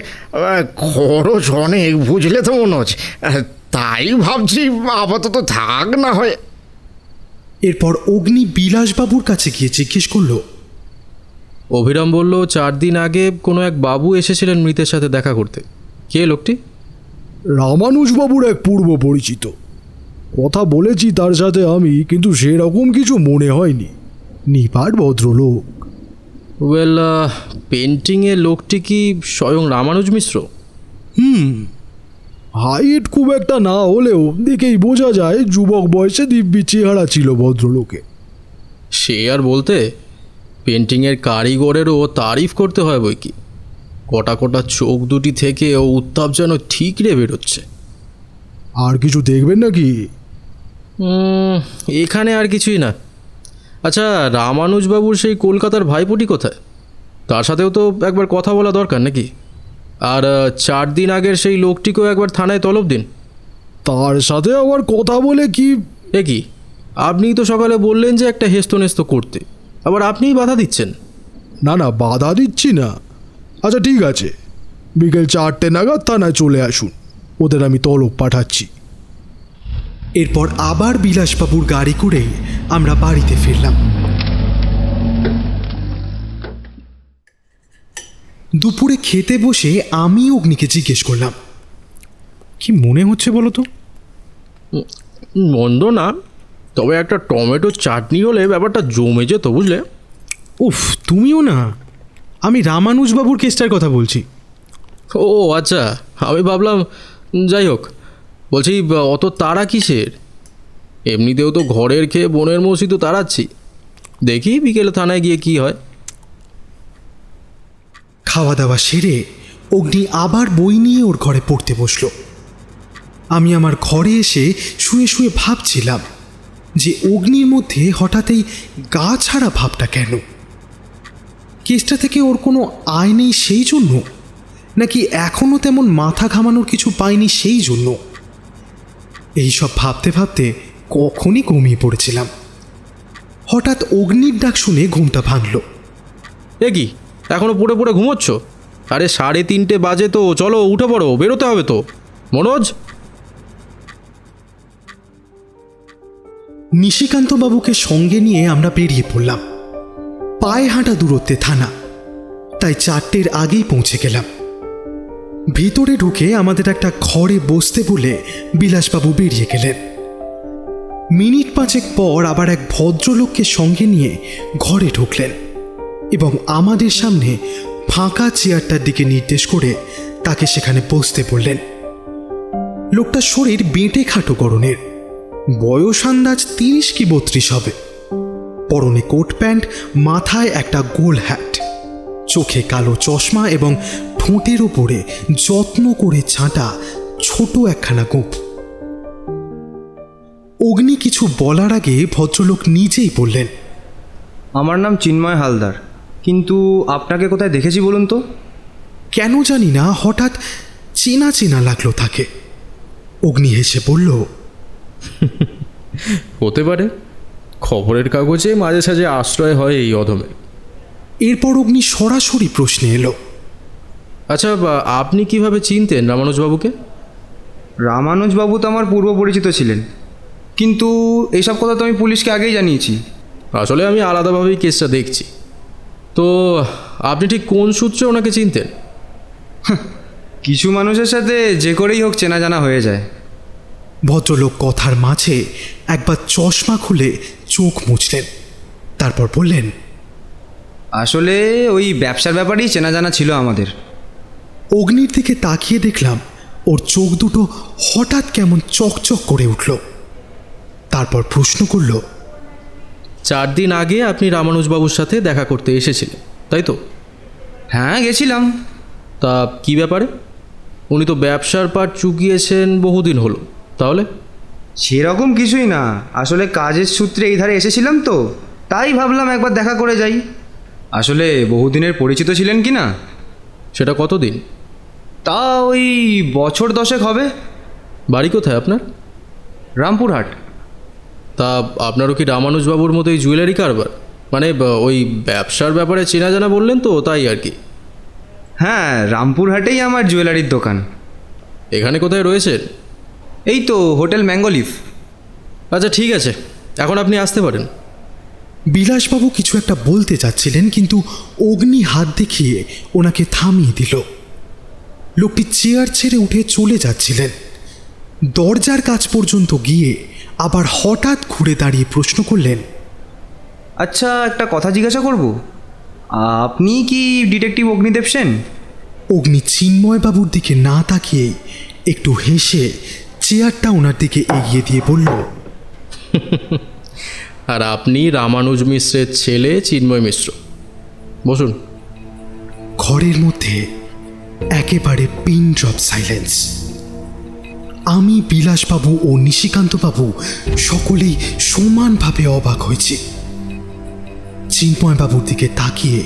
[SPEAKER 2] খরচ অনেক, বুঝলে তো মনোজ, তাই ভাবছি আপাতত থাক না হয়।
[SPEAKER 1] এরপর অগ্নি বিলাসবাবুর কাছে গিয়ে জিজ্ঞেস করল,
[SPEAKER 3] অভিরাম বলল 4 দিন আগে কোনো এক বাবু এসেছিলেন মৃতের সাথে দেখা করতে। কে লোকটি?
[SPEAKER 4] রামানুজবাবুর এক পূর্ব পরিচিত। কথা বলেছি তার সাথে আমি, কিন্তু সেরকম কিছু মনে হয়নি। নিপাট ভদ্রলোক।
[SPEAKER 3] ওয়েল, পেন্টিংয়ে লোকটি কি স্বয়ং রামানুজ মিশ্র?
[SPEAKER 4] হাইট খুব একটা না হলেও দেখেই বোঝা যায় যুবক বয়সে দিব্যি চেহারা ছিল ভদ্রলোকে।
[SPEAKER 3] সে আর বলতে, পেন্টিংয়ের কারিগরেরও তারিফ করতে হয় বই কি। কটা কটা চোখ দুটি থেকে ও উত্তাপ যেন ঠিকরে বেরোচ্ছে।
[SPEAKER 4] আর কিছু দেখবেন নাকি?
[SPEAKER 3] এখানে আর কিছুই না। আচ্ছা, রামানুজবাবুর সেই কলকাতার ভাইপোটি কোথায়? তার সাথেও তো একবার কথা বলা দরকার নাকি? আর 4 দিন আগের সেই লোকটিকেও একবার থানায় তলব দিন।
[SPEAKER 4] তার সাথে আবার কথা বলে কি?
[SPEAKER 3] এ কি, আপনিই তো সকালে বললেন যে একটা হেস্তনেস্ত করতে, আবার আপনিই বাধা দিচ্ছেন।
[SPEAKER 4] না না, বাধা দিচ্ছি না। আচ্ছা ঠিক আছে, বিকেল 4টে নাগাদ থানায় চলে আসুন, ওদের আমি তলব পাঠাচ্ছি।
[SPEAKER 1] এরপর আবার বিলাসবাবুর গাড়ি করে আমরা বাড়িতে ফিরলাম। দুপুরে খেতে বসে আমি অগ্নিকে জিজ্ঞেস করলাম,
[SPEAKER 5] কি মনে হচ্ছে বলো তো?
[SPEAKER 3] মন্দ না, তবে একটা টমেটো চাটনি হলে ব্যাপারটা জমে যেত, বুঝলে?
[SPEAKER 5] উফ, তুমিও না। আমি রামানুজবাবুর কেসটার কথা বলছি।
[SPEAKER 3] ও আচ্ছা, আমি ভাবলাম যাই হোক, বলছি অত তাড়া কিসের? এমনিতেও তো ঘরের খেয়ে বনের মৌসি তো তাড়াচ্ছি। দেখি বিকেলে থানায় গিয়ে কি হয়।
[SPEAKER 1] খাওয়া দাওয়া সেরে অগ্নি আবার বই নিয়ে ওর ঘরে পড়তে বসলো। আমি আমার ঘরে এসে শুয়ে শুয়ে ভাবছিলাম যে অগ্নির মধ্যে হঠাৎ এই গা ছাড়া ভাবটা কেন? কেসটা থেকে ওর কোনো আয় নেই সেই জন্য, নাকি এখনও তেমন মাথা ঘামানোর কিছু পাইনি সেই জন্য? এইসব ভাবতে ভাবতে কখনই ঘুমিয়ে পড়েছিলাম। হঠাৎ অগ্নির ডাক শুনে ঘুমটা ভাঙল।
[SPEAKER 3] এ কি, এখনও পড়ে পড়ে ঘুমোচ্ছ? আরে 3:30 বাজে তো, চলো উঠে পড়ো, বেরোতে হবে তো। মনোজ!
[SPEAKER 1] নিশিকান্ত বাবুকে সঙ্গে নিয়ে আমরা বেরিয়ে পড়লাম। পায়ে হাঁটা দূরত্বে থানা, তাই 4টের আগেই পৌঁছে গেলাম। ভিতরে ঢুকে আমাদের একটা ঘরে বসতে বলে বিলাসবাবু বেরিয়ে গেলেন। মিনিট 5 পর আবার এক ভদ্রলোককে সঙ্গে নিয়ে ঘরে ঢুকলেন এবং আমাদের সামনে ফাঁকা চেয়ারটার দিকে নির্দেশ করে তাকে সেখানে বসতে বললেন। লোকটার শরীর বেঁটে খাটো গড়নের, বয়স আন্দাজ 30 কি 32 হবে। পরনে কোট প্যান্ট, মাথায় একটা গোল হ্যাট, চোখে কালো চশমা এবং ঠোঁটের ওপরে যত্ন করে ছাঁটা ছোট একখানা গোঁপ। অগ্নি কিছু বলার আগে ভদ্রলোক নিজেই বললেন,
[SPEAKER 7] আমার নাম চিন্ময় হালদার, কিন্তু আপনাকে কোথায় দেখেছি বলুন তো?
[SPEAKER 1] কেন জানি না হঠাৎ চেনা চেনা লাগলো তাকে। অগ্নি হেসে বলল,
[SPEAKER 3] হতে পারে, খবরের কাগজে মাঝে সাঝে আশ্রয় হয় এই অধমে।
[SPEAKER 1] এরপর অগ্নি সরাসরি প্রশ্নে এলো,
[SPEAKER 3] আচ্ছা, আপনি কিভাবে চিনতেন রামানুজবাবুকে?
[SPEAKER 7] রামানুজবাবু তো আমার পূর্ব পরিচিত ছিলেন, কিন্তু এইসব কথা তো আমি পুলিশকে আগেই জানিয়েছি।
[SPEAKER 3] আসলে আমি আলাদাভাবেই কেসটা দেখছি। তো আপনি ঠিক কোন সূত্রে ওনাকে চিনতেন?
[SPEAKER 7] কিছু মানুষের সাথে যে করেই হোক চেনা জানা হয়ে যায়।
[SPEAKER 1] ভদ্রলোক কথার মাঝে একবার চশমা খুলে চোখ মুছলেন, তারপর বললেন,
[SPEAKER 7] আসলে ওই ব্যবসার ব্যাপারেই চেনা জানা ছিল আমাদের।
[SPEAKER 1] অগ্নির দিকে তাকিয়ে দেখলাম ওর চোখ দুটো হঠাৎ কেমন চকচক করে উঠল। তারপর প্রশ্ন করল,
[SPEAKER 3] 4 দিন আগে আপনি রামানুজবাবুর সাথে দেখা করতে এসেছিলেন, তাই তো?
[SPEAKER 7] হ্যাঁ, গেছিলাম।
[SPEAKER 3] তা কি ব্যাপারে? উনি তো ব্যবসার পাট চুকিয়েছেন বহুদিন হলো। তাহলে?
[SPEAKER 7] সেরকম কিছুই না, আসলে কাজের সূত্রে এই ধারে এসেছিলাম তো, তাই ভাবলাম একবার দেখা করে যাই। আসলে বহুদিনের পরিচিত ছিলেন কি না?
[SPEAKER 3] সেটা কতদিন?
[SPEAKER 7] তা ওই বছর 10 হবে।
[SPEAKER 3] বাড়ি কোথায় আপনার?
[SPEAKER 7] রামপুরহাট।
[SPEAKER 3] তা আপনারও কি রামানুজবাবুর মতোই জুয়েলারি কারবার? মানে ওই ব্যবসার ব্যাপারে চেনা জানা বললেন তো, তাই আর কি।
[SPEAKER 7] হ্যাঁ, রামপুরহাটেই আমার জুয়েলারির দোকান।
[SPEAKER 3] এখানে কোথায় রয়েছেন?
[SPEAKER 7] এই তো হোটেল ম্যাঙ্গোলিফ।
[SPEAKER 3] আচ্ছা ঠিক আছে, এখন আপনি আসতে পারেন।
[SPEAKER 1] বিলাসবাবু কিছু একটা বলতে যাচ্ছিলেন, কিন্তু অগ্নি হাত দেখিয়ে ওনাকে থামিয়ে দিল। লোকটি চেয়ার ছেড়ে উঠে চলে যাচ্ছিলেন। দরজার কাছ পর্যন্ত গিয়ে আবার হঠাৎ ঘুরে দাঁড়িয়ে প্রশ্ন করলেন,
[SPEAKER 7] আচ্ছা, একটা কথা জিজ্ঞাসা করব, আপনি কি ডিটেকটিভ অগ্নিদেব সেন?
[SPEAKER 1] অগ্নি চিন্ময়বাবুর দিকে না তাকিয়েই একটু হেসে চেয়ারটা ওনার দিকে এগিয়ে দিয়ে বলল,
[SPEAKER 3] আর আপনি রামানুজ মিশ্রের ছেলে চিন্ময় মিশ্র। বসুন।
[SPEAKER 1] ঘরের মধ্যে একেবারে পিন ড্রপ সাইলেন্স। আমি, বিলাসবাবু ও নিশিকান্তবাবু সকলেই সমানভাবে অবাক হয়েছি। চিন্ময়বাবুর দিকে তাকিয়ে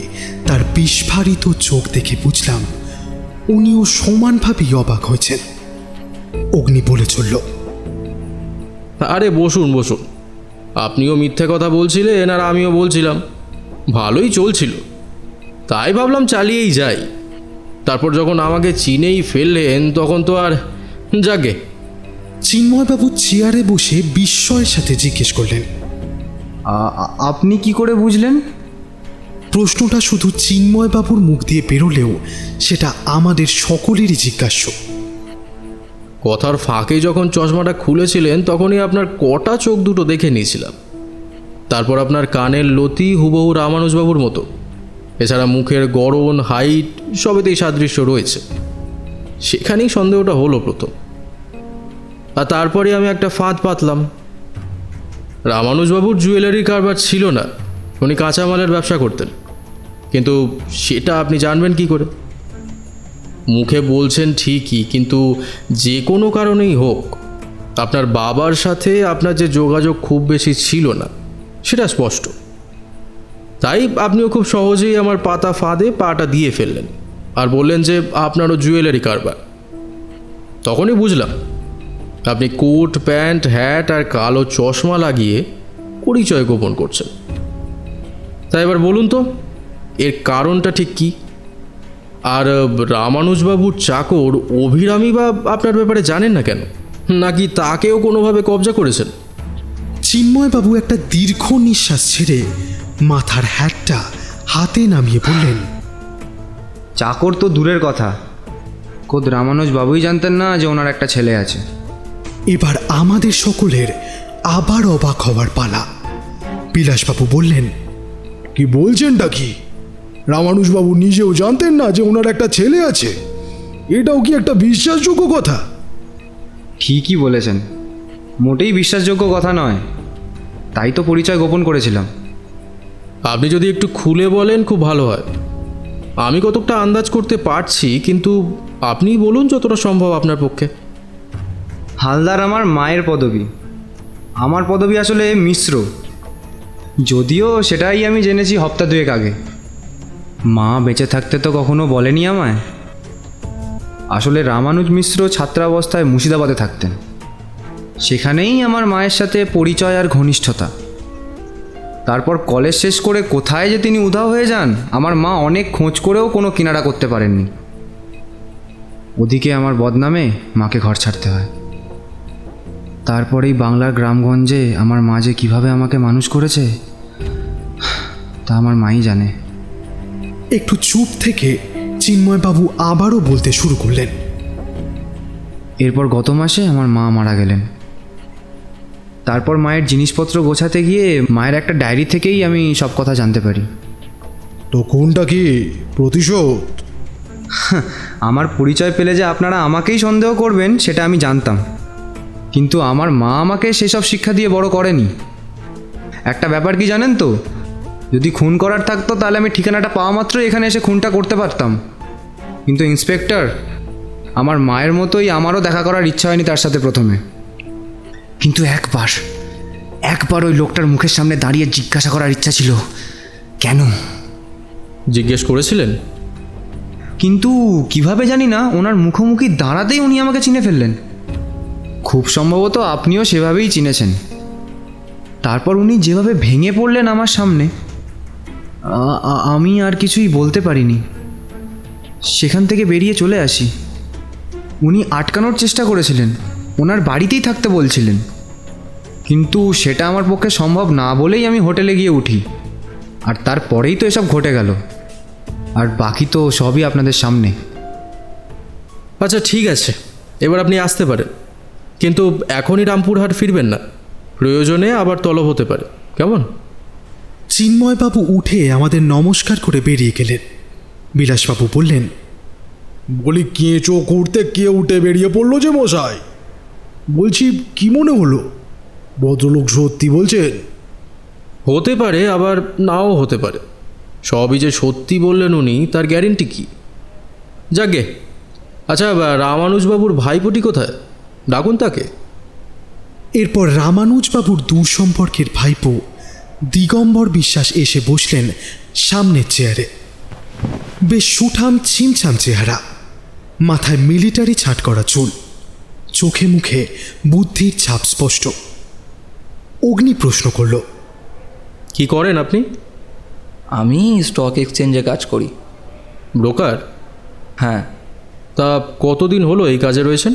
[SPEAKER 1] তার বিস্ফারিত চোখ দেখে বুঝলাম উনিও সমানভাবেই অবাক হয়েছেন। অগ্নি বলে চলল,
[SPEAKER 3] আরে বসুন বসুন, আপনিও মিথ্যে কথা বলছিলেন আর আমিও বলছিলাম, ভালোই চলছিল, তাই ভাবলাম চালিয়েই যাই। তারপর যখন আমাকে চিনেই ফেললেন তখন তো আর যাকে।
[SPEAKER 1] চিন্ময়বাবু চেয়ারে বসে বিস্ময়ের সাথে জিজ্ঞেস করলেন,
[SPEAKER 7] আপনি কি করে বুঝলেন?
[SPEAKER 1] প্রশ্নটা শুধু চিন্ময়বাবুর মুখ দিয়ে বেরোলেও সেটা আমাদের সকলেরই জিজ্ঞাস্য।
[SPEAKER 3] কথার ফাঁকে যখন চশমাটা খুলেছিলেন তখনই আপনার কটা চোখ দুটো দেখে নিয়েছিলাম। তারপর আপনার কানের লতি হুবহু রামানুজবাবুর মতো, এছাড়া মুখের গড়ন, হাইট সবেতেই সাদৃশ্য রয়েছে। সেখানেই সন্দেহটা হলো প্রথম। আর তারপরে আমি একটা ফাঁদ পাতলাম। রামানুজবাবুর জুয়েলারি কারবার ছিল না, উনি কাঁচামালের ব্যবসা করতেন। কিন্তু সেটা আপনি জানবেন কি করে? মুখে বলছেন ঠিকই, কিন্তু যে কোনো কারণেই হোক আপনার বাবার সাথে আপনার যে যোগাযোগ খুব বেশি ছিল না সেটা স্পষ্ট। তাই আপনিও খুব সহজেই আমার পাতা ফাঁদে পাটা দিয়ে ফেললেন আর বললেন যে আপনারও জুয়েলারি কারবার। তখনই বুঝলাম আপনি কোট প্যান্ট হ্যাট আর কালো চশমা লাগিয়ে পরিচয় গোপন করছেন। তাই এবার বলুন তো এর কারণটা ঠিক কী? আর রামানুজবাবুর চাকর অভিরামী বা আপনার ব্যাপারে জানেন না কেন? নাকি তাকেও কোনোভাবে কবজা করেছেন?
[SPEAKER 1] চিন্ময়বাবু একটা দীর্ঘ নিঃশ্বাস ছেড়ে মাথার হ্যাটটা হাতে নামিয়ে বললেন,
[SPEAKER 7] চাকর তো দূরের কথা, খোদ রামানুজ বাবুই জানতেন না যে ওনার একটা ছেলে আছে।
[SPEAKER 1] এবার আমাদের সকলের আবার অবাক হওয়ার পালা। বিলাসবাবু বললেন,
[SPEAKER 4] কি বলছেনটা কি? রামানুজবাবু নিজেও জানতেন না যে ওনার একটা ছেলে আছে? এটাও কি একটা বিশ্বাসযোগ্য কথা?
[SPEAKER 7] ঠিকই বলেছেন, মোটেই বিশ্বাসযোগ্য কথা নয়। তাই তো পরিচয় গোপন করেছিলাম।
[SPEAKER 3] আপনি যদি একটু খুলে বলেন খুব ভালো হয়। আমি কতকটা আন্দাজ করতে পারছি, কিন্তু আপনিই বলুন যতটা সম্ভব আপনার পক্ষে।
[SPEAKER 7] হালদার আমার মায়ের পদবী, আমার পদবী আসলে মিশ্র। যদিও সেটাই আমি জেনেছি হপ্তা দুয়েক আগে। মা বেঁচে থাকতে তো কখনো বলেনি আমায়। আসলে রামানুজ মিশ্র ছাত্রাবস্থায় মুর্শিদাবাদে থাকতেন। সেখানেই আমার মায়ের সাথে পরিচয় আর ঘনিষ্ঠতা। তারপর কলেজ শেষ করে কোথায় যে তিনি উধাও হয়ে যান, আমার মা অনেক খোঁজ করেও কোনো কিনারা করতে পারেননি। ওদিকে আমার বদনামে মাকে ঘর ছাড়তে হয়। তারপরেই বাংলার গ্রামগঞ্জে আমার মা যে কীভাবে আমাকে মানুষ করেছে তা আমার মাই জানে।
[SPEAKER 1] একটু চুপ থেকে চিন্ময়বাবু আবারও বলতে শুরু করলেন,
[SPEAKER 7] এরপর গত মাসে আমার মা মারা গেলেন। তারপর মায়ের জিনিসপত্র গোছাতে গিয়ে মায়ের একটা ডায়েরি থেকেই আমি সব কথা জানতে পারি।
[SPEAKER 4] তো কোনটা কি প্রতিশোধ?
[SPEAKER 7] আমার পরিচয় পেলে যে আপনারা আমাকেই সন্দেহ করবেন সেটা আমি জানতাম, কিন্তু আমার মা আমাকে সেসব শিক্ষা দিয়ে বড় করেনি। একটা ব্যাপার কি জানেন তো, যদি খুন করার থাকতো তাহলে আমি ঠিকানাটা পাওয়া মাত্রই এখানে এসে খুনটা করতে পারতাম। কিন্তু ইন্সপেক্টর, আমার মায়ের মতোই আমারও দেখা করার ইচ্ছা হয়নি তার সাথে প্রথমে। কিন্তু একবার ওই লোকটার মুখের সামনে দাঁড়িয়ে জিজ্ঞাসা করার ইচ্ছা ছিল, কেন?
[SPEAKER 3] জিজ্ঞেস করেছিলেন?
[SPEAKER 7] কিন্তু কিভাবে জানি না, ওনার মুখোমুখি দাঁড়াতেই উনি আমাকে চিনে ফেললেন। খুব সম্ভবত আপনিও সেভাবেই চিনেছেন। তারপর উনি যেভাবে ভেঙে পড়লেন আমার সামনে, আমি আর কিছুই বলতে পারিনি। সেখান থেকে বেরিয়ে চলে আসি। উনি আটকানোর চেষ্টা করেছিলেন, ওনার বাড়িতেই থাকতে বলছিলেন, কিন্তু সেটা আমার পক্ষে সম্ভব না বলেই আমি হোটেলে গিয়ে উঠি। আর তারপরেই তো এসব ঘটে গেল। আর বাকি তো সবই আপনাদের সামনে।
[SPEAKER 3] আচ্ছা ঠিক আছে, এবার আপনি আসতে পারেন, কিন্তু এখনই রামপুরহাট ফিরবেন না। প্রয়োজনে আবার তলব হতে পারে, কেমন?
[SPEAKER 1] চিন্ময়বাবু উঠে আমাদের নমস্কার করে বেরিয়ে গেলেন। বিলাসবাবু বললেন,
[SPEAKER 4] বলি কেঁচো করতে কে উঠে বেরিয়ে পড়লো যে মশাই? বলছি কি মনে হলো, ভদ্রলোক সত্যি বলছেন?
[SPEAKER 3] হতে পারে, আবার নাও হতে পারে। সবই যে সত্যি বললেন উনি, তার গ্যারেন্টি কি? যাকে, আচ্ছা রামানুজবাবুর ভাইপোটি কোথায়? ডাকুন তাকে।
[SPEAKER 1] এরপর রামানুজবাবুর দূর সম্পর্কের ভাইপো দিগম্বর বিশ্বাস এসে বসলেন সামনের চেয়ারে। বেশ সুঠাম ছিমছাম চেহারা, মাথায় মিলিটারি ছাট করা চুল, চোখে মুখে বুদ্ধির ছাপ স্পষ্ট। অগ্নি প্রশ্ন করল,
[SPEAKER 3] কি করেন আপনি?
[SPEAKER 8] আমি স্টক এক্সচেঞ্জে কাজ করি।
[SPEAKER 3] ব্রোকার?
[SPEAKER 8] হ্যাঁ।
[SPEAKER 3] তা কতদিন হলো এই কাজে রয়েছেন?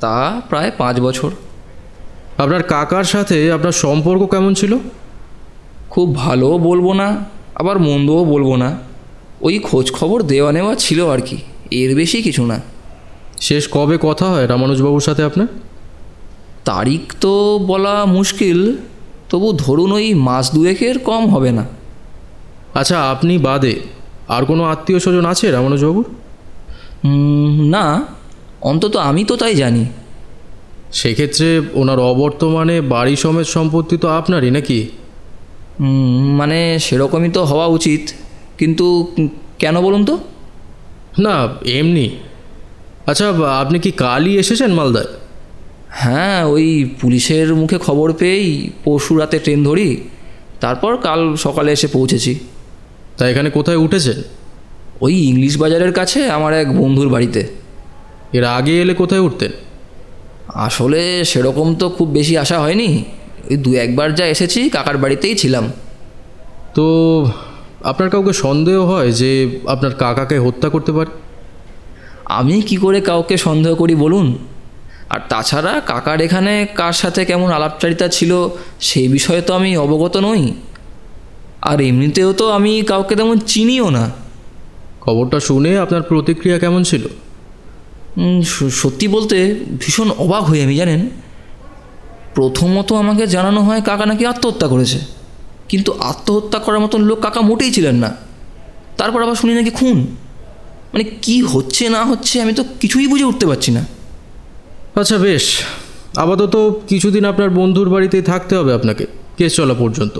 [SPEAKER 8] তা প্রায় 5 বছর।
[SPEAKER 3] আপনার কাকার সাথে আপনার সম্পর্ক কেমন ছিল?
[SPEAKER 8] খুব ভালোও বলবো না, আবার মন্দও বলবো না। ওই খোঁজ খবর দেওয়া নেওয়া ছিল আর কি, এর বেশি কিছু না।
[SPEAKER 3] শেষ কবে কথা হয় রামানুজবাবুর সাথে আপনার?
[SPEAKER 8] তারিখ তো বলা মুশকিল, তবু ধরুন ওই মাস 2-এর কম হবে না।
[SPEAKER 3] আচ্ছা, আপনি বাদে আর কোনো আত্মীয় স্বজন আছে রামানুজবাবুর?
[SPEAKER 8] না, অন্তত আমি তো তাই জানি।
[SPEAKER 3] সেক্ষেত্রে ওনার অবর্তমানে বাড়ি সমেত সম্পত্তি তো আপনারই নাকি?
[SPEAKER 8] মানে সেরকমই তো হওয়া উচিত, কিন্তু কেন বলুন তো?
[SPEAKER 3] না, এমনি। আচ্ছা, আপনি কি কালই এসেছেন মালদায়?
[SPEAKER 8] হ্যাঁ, ওই পুলিশের মুখে খবর পেয়েই পরশু রাতে ট্রেন ধরি, তারপর কাল সকালে এসে পৌঁছেছি।
[SPEAKER 3] তা এখানে কোথায় উঠেছেন?
[SPEAKER 8] ওই ইংলিশ বাজারের কাছে আমার এক বন্ধুর বাড়িতে।
[SPEAKER 3] এর আগে এলে কোথায় উঠতেন?
[SPEAKER 8] আসলে সেরকম তো খুব বেশি আসা হয়নি, ওই 2-1বার যা এসেছি কাকার বাড়িতেই ছিলাম।
[SPEAKER 3] তো আপনার কাউকে সন্দেহ হয় যে আপনার কাকাকে হত্যা করতে পারে?
[SPEAKER 8] আমি কি করে কাউকে সন্দেহ করি বলুন? আর তাছাড়া কাকার এখানে কার সাথে কেমন আলাপচারিতা ছিল সেই বিষয়ে তো আমি অবগত নই, আর এমনিতেও তো আমি কাউকে তেমন চিনিও না।
[SPEAKER 3] খবরটা শুনে আপনার প্রতিক্রিয়া কেমন ছিল?
[SPEAKER 8] সত্যি বলতে ভীষণ অবাক হই আমি, জানেন। প্রথমত আমাকে জানানো হয় কাকা নাকি আত্মহত্যা করেছে, কিন্তু আত্মহত্যা করার মতন লোক কাকা মোটেই ছিলেন না। তারপর আবার শুনি নাকি খুন। মানে কি হচ্ছে না হচ্ছে আমি তো কিছুই বুঝে উঠতে পারছি না।
[SPEAKER 3] আচ্ছা বেশ, আপাতত কিছুদিন আপনার বন্ধুর বাড়িতেই থাকতে হবে আপনাকে, কেস চলা পর্যন্ত।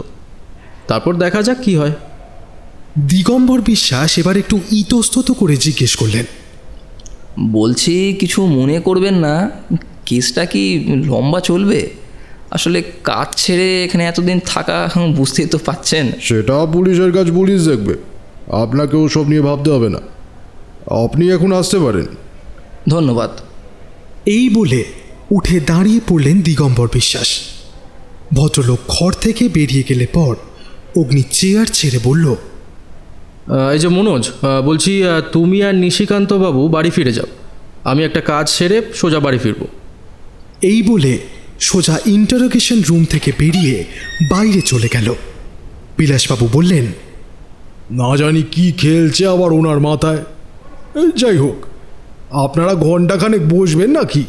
[SPEAKER 3] তারপর দেখা যাক কি হয়।
[SPEAKER 1] দিগম্বর বিশ্বাস এবার একটু ইতস্তত করে জিজ্ঞেস করলেন,
[SPEAKER 8] বলছি কিছু মনে করবেন না, কেসটা কি লম্বা চলবে? আসলে কাজ ছেড়ে এখানে এতদিন থাকা বুঝতেই তো পাচ্ছেন।
[SPEAKER 4] সেটা পুলিশের কাজ পুলিশ দেখবে, আপনাকেও সব নিয়ে ভাবতে হবে না। আপনি এখন আসতে পারেন।
[SPEAKER 8] ধন্যবাদ।
[SPEAKER 1] এই বলে উঠে দাঁড়িয়ে পড়লেন দিগম্বর বিশ্বাস। ভদ্রলোক ঘর থেকে বেরিয়ে গেলে পর অগ্নি চেয়ার ছেড়ে বলল,
[SPEAKER 3] এই যে মনোজ, বলছি তুমি আর নিশিকান্ত বাবু বাড়ি ফিরে যাও, আমি একটা কাজ সেরে সোজা বাড়ি ফিরব।
[SPEAKER 1] এই বলে সোজা ইন্টারোগেশন রুম থেকে বেরিয়ে বাইরে চলে গেল। বিলাসবাবু বললেন,
[SPEAKER 4] না জানি কি খেলছে আবার ওনার মাথায়। যাই হোক, আপনারা ঘন্টাখানেক বসবেন নাকি?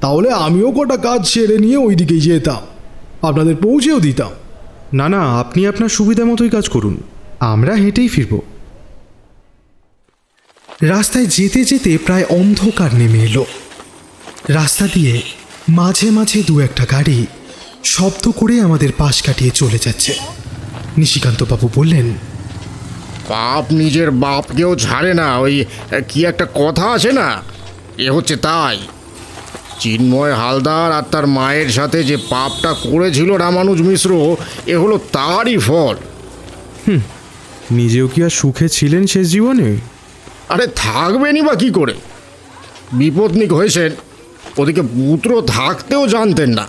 [SPEAKER 4] তাহলে আমিও কটা কাজ সেরে নিয়ে ওই দিকেই যেতাম, আপনাদের পৌঁছেও দিতাম।
[SPEAKER 1] না না, আপনি আপনার সুবিধা মতোই কাজ করুন, আমরা হেঁটেই ফিরব। রাস্তায় যেতে যেতে প্রায় অন্ধকার নেমে এলো। রাস্তা দিয়ে মাঝে মাঝে 2-1টা গাড়ি শব্দ করে আমাদের পাশ কাটিয়ে চলে যাচ্ছে। নিশিকান্তবাবু বললেন,
[SPEAKER 2] বাপ নিজের বাপকেও ছাড়ে না, ওই কি একটা কথা আছে না, এ হচ্ছে তাই। চিন্ময় হালদার আর তার মায়ের সাথে যে পাপটা করেছিল রামানুজ মিশ্র, এ হলো তারই ফল।
[SPEAKER 1] নিজেও কি আর সুখে ছিলেন শেষ জীবনে?
[SPEAKER 2] আরে থাকবেনই বা কী করে? বিপত্নিক হয়েছেন, ওদিকে পুত্র থাকতেও জানতেন না,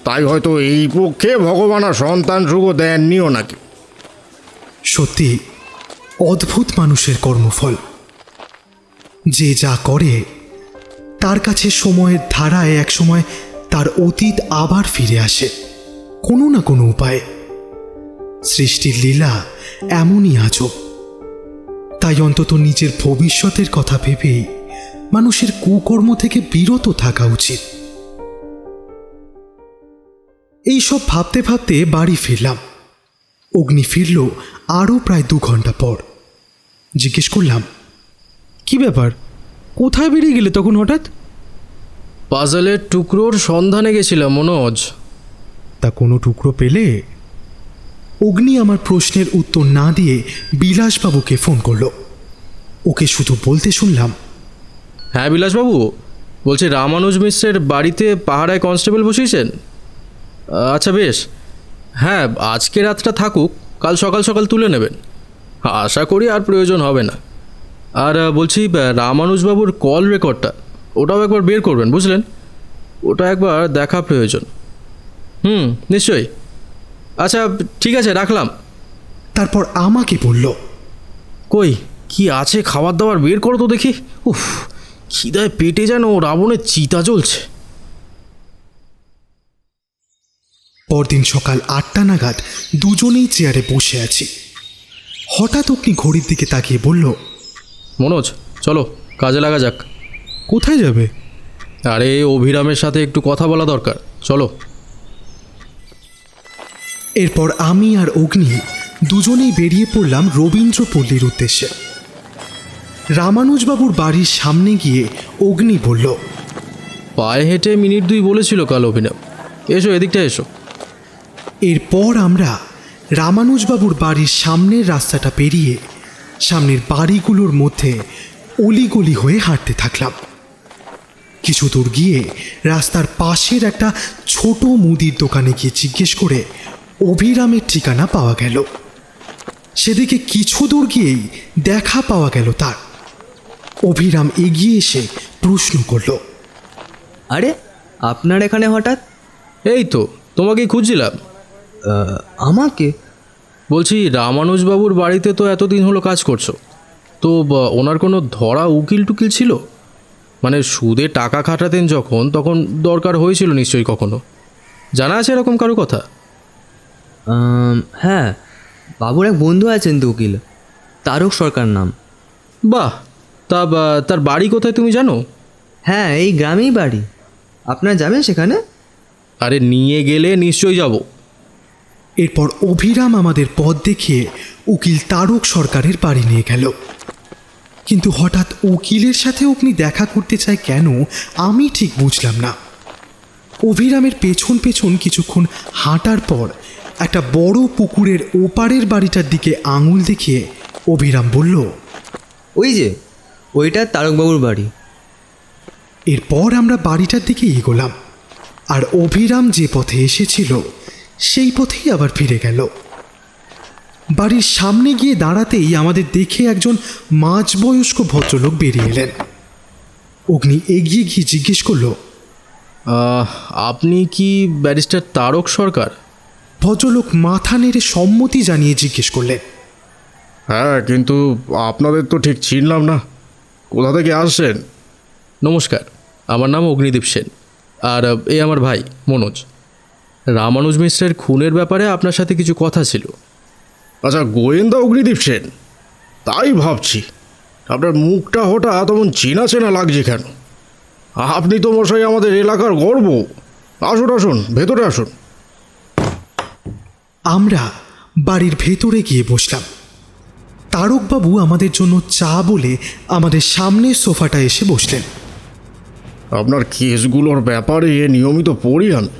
[SPEAKER 2] তাই হয়তো এই পক্ষে ভগবান আর সন্তান সুখও দেননিও নাকি।
[SPEAKER 1] সত্যি অদ্ভুত মানুষের কর্মফল। যে যা করে তার কাছে সময়ের ধারায় একসময় তার অতীত আবার ফিরে আসে কোনো না কোনো উপায়ে। সৃষ্টির লীলা এমনই আজব। তাই অন্তত নিজের ভবিষ্যতের কথা ভেবেই মানুষের কুকর্ম থেকে বিরত থাকা উচিত। এইসব ভাবতে ভাবতে বাড়ি ফিরলাম। অগ্নি ফিরল আরও প্রায় 2 ঘন্টা পর। জিজ্ঞেস করলাম,
[SPEAKER 5] কি ব্যাপার, কোথায় বেরিয়ে গেলে তখন হঠাৎ?
[SPEAKER 3] পাজলের টুকরোর সন্ধানে গেছিলাম মনোজ।
[SPEAKER 1] তা কোনো টুকরো পেলে? অগ্নি আমার প্রশ্নের উত্তর না দিয়ে বিলাসবাবুকে ফোন করলো। ওকে শুধু বলতে শুনলাম,
[SPEAKER 3] হ্যাঁ বিলাসবাবু, বলছি রামানুজ মিশ্রের বাড়িতে পাহারায় কনস্টেবল বসিয়েছেন? আচ্ছা বেশ, হ্যাঁ আজকে রাতটা থাকুক, কাল সকাল সকাল তুলে নেবেন, আশা করি আর প্রয়োজন হবে না। আর বলছি রামানুজবাবুর কল রেকর্ডটা ওটাও একবার বের করবেন, বুঝলেন? ওটা একবার দেখা প্রয়োজন। নিশ্চয়ই। আচ্ছা ঠিক আছে, রাখলাম।
[SPEAKER 1] তারপর আমাকে বলল,
[SPEAKER 3] কই কি আছে খাবার দাবার বের করো তো দেখি। উফ, খিদায় পেটে যেন রাবণের চিতা জ্বলছে।
[SPEAKER 1] পরদিন সকাল 8টা নাগাদ দুজনেই চেয়ারে বসে আছি। হঠাৎ অগ্নি ঘড়ির দিকে তাকিয়ে বলল,
[SPEAKER 3] মনোজ চলো কাজে লাগা যাক।
[SPEAKER 5] কোথায় যাবে?
[SPEAKER 3] আরে অভিরামের সাথে একটু কথা বলা দরকার, চলো।
[SPEAKER 1] এরপর আমি আর অগ্নি দুজনেই বেরিয়ে পড়লাম রবীন্দ্রপল্লীর উদ্দেশ্যে। রামানুজবাবুর বাড়ির সামনে গিয়ে অগ্নি বলল,
[SPEAKER 3] পায়ে হেঁটে মিনিট 2 বলেছিল কাল অভিনব। এসো, এদিকটা এসো।
[SPEAKER 1] এরপর আমরা রামানুজবাবুর বাড়ির সামনের রাস্তাটা পেরিয়ে সামনের বাড়িগুলোর মধ্যে অলিগলি হয়ে হাঁটতে থাকলাম। কিছু দূর গিয়ে রাস্তার পাশের একটা ছোট মুদির দোকানে গিয়ে জিজ্ঞেস করে অভিরামের ঠিকানা পাওয়া গেল। সেদিকে কিছু দূর গিয়েই দেখা পাওয়া গেল তার। অভিরাম এগিয়ে এসে প্রশ্ন করল,
[SPEAKER 6] আরে আপনার এখানে হঠাৎ?
[SPEAKER 3] এই তো তোমাকেই খুঁজছিলাম।
[SPEAKER 6] আমাকে?
[SPEAKER 3] বলছি, রামানুজবাবুর বাড়িতে তো এতদিন হলো কাজ করছো, তো ওনার কোনো ধরা উকিল টুকিল ছিল? মানে সুদে টাকা খাটাতেন যখন, তখন দরকার হয়েছিল নিশ্চয়ই কখনো। জানা আছে এরকম কারো কথা?
[SPEAKER 6] হ্যাঁ, বাবুর এক বন্ধু আছেন তো উকিল, তারক সরকার নাম।
[SPEAKER 3] বাহ, তার বাড়ি কোথায় তুমি জানো?
[SPEAKER 6] হ্যাঁ, এই গ্রামেই বাড়ি। আপনারা যাবেন সেখানে?
[SPEAKER 3] আরে নিয়ে গেলে নিশ্চয়ই যাব।
[SPEAKER 1] এরপর অভিরাম আমাদের পথ দেখিয়ে উকিল তারক সরকারের বাড়ি নিয়ে গেল। কিন্তু হঠাৎ উকিলের সাথে অগ্নি দেখা করতে চায় কেন আমি ঠিক বুঝলাম না। অভিরামের পেছন পেছন কিছুক্ষণ হাঁটার পর একটা বড় পুকুরের ওপারের বাড়িটার দিকে আঙুল দেখিয়ে অভিরাম বলল,
[SPEAKER 6] ওই যে ওইটা তারকবাবুর বাড়ি।
[SPEAKER 1] এরপর আমরা বাড়িটার দিকে এগোলাম, আর অভিরাম যে পথে এসেছিল সেই পথেই আবার ফিরে গেল। বাড়ির সামনে গিয়ে দাঁড়াতেই আমাদের দেখে একজন মাঝবয়স্ক ভদ্রলোক বেরিয়ে এলেন। অগ্নি এগিয়ে গিয়ে জিজ্ঞেস করল,
[SPEAKER 3] আপনি কি ব্যারিস্টার তারক সরকার?
[SPEAKER 1] ভদ্রলোক মাথা নেড়ে সম্মতি জানিয়ে জিজ্ঞেস করলেন,
[SPEAKER 2] হ্যাঁ, কিন্তু আপনাদের তো ঠিক চিনলাম না। কোথা থেকে আসছেন?
[SPEAKER 3] নমস্কার, আমার নাম অগ্নিদীপ সেন, আর এই আমার ভাই মনোজ। রামানুজ মিশ্রের খুনের ব্যাপারে আপনার সাথে কিছু কথা ছিল।
[SPEAKER 2] আচ্ছা, গোয়েন্দা অগ্নিদীপ সেন? তাই ভাবছি আপনার মুখটা হঠাৎ তেমন চেনা চেনা লাগছে কেন। আপনি তো মশাই আমাদের এলাকার গর্ব। আসুন আসুন, ভেতরে আসুন।
[SPEAKER 1] আমরা বাড়ির ভেতরে গিয়ে বসলাম। তারকবাবু আমাদের জন্য চা বলে আমাদের সামনের সোফাটা এসে বসলেন।
[SPEAKER 2] আপনার কেসগুলোর ব্যাপারে নিয়মিত পড়ি আমি।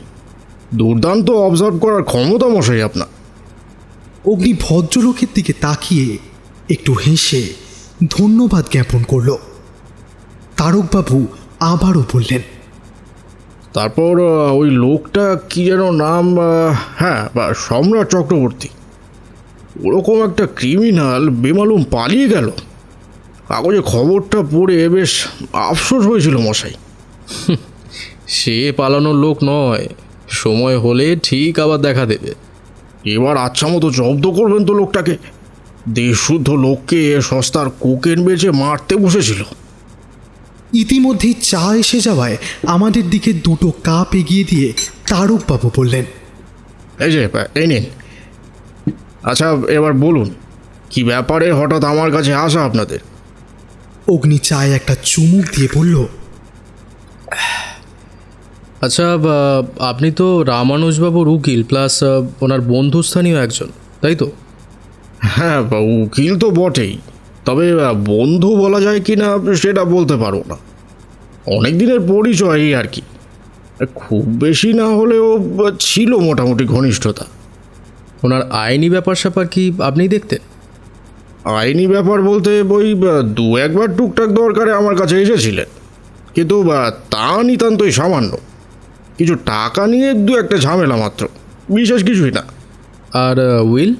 [SPEAKER 2] দুর্দান্ত অবজার্ভ করার ক্ষমতা মশাই আপনার।
[SPEAKER 1] অগ্নি ভদ্রলোকের দিকে তাকিয়ে একটু হেসে ধন্যবাদ জ্ঞাপন করল। তারকবাবু আবারও বললেন,
[SPEAKER 2] তারপর ওই লোকটা কি যেন নাম, হ্যাঁ, সম্রাট চক্রবর্তী, ওরকম একটা ক্রিমিনাল বেমালুম পালিয়ে গেল। কাগজে খবরটা পড়ে বেশ আফসোস হয়েছিল মশাই।
[SPEAKER 3] সে পালানোর লোক নয়, সময় হলে ঠিক আবার দেখা দেবে।
[SPEAKER 2] এবার আচ্ছা মতো জব্দ করবেন তো লোকটাকে। দেশশুদ্ধ লোককে সস্তার কোকেন বেচে মারতে বসেছিল।
[SPEAKER 1] ইতিমধ্যেই চা এসে যাওয়ায় আমাদের দিকে দুটো কাপ এগিয়ে দিয়ে তারকবাবু বললেন,
[SPEAKER 2] এই যে, এই নিন। আচ্ছা, এবার বলুন কি ব্যাপারে হঠাৎ আমার কাছে আসা আপনাদের?
[SPEAKER 1] অগ্নি চায়ে একটা চুমুক দিয়ে বলল,
[SPEAKER 3] আচ্ছা, আপনি তো রামানুজবাবুর উকিল প্লাস ওনার বন্ধুস্থানীয় একজন, তাই তো?
[SPEAKER 2] হ্যাঁ, উকিল তো বটেই, তবে বন্ধু বলা যায় কি না সেটা বলতে পারবো না। অনেক দিনের পরিচয় এই আর কি। খুব বেশি না হলেও ছিল মোটামুটি ঘনিষ্ঠতা।
[SPEAKER 3] ওনার আইনি ব্যাপার স্যাপার কি আপনি দেখতেন?
[SPEAKER 2] আইনি ব্যাপার বলতে ওই দু একবার টুকটাক দরকারে আমার কাছে এসেছিলেন, কিন্তু তা নিতান্তই সামান্য। কিছু টাকা নিয়ে দু একটা ঝামেলা মাত্র, বিশেষ কিছুই না।
[SPEAKER 3] আর উইল?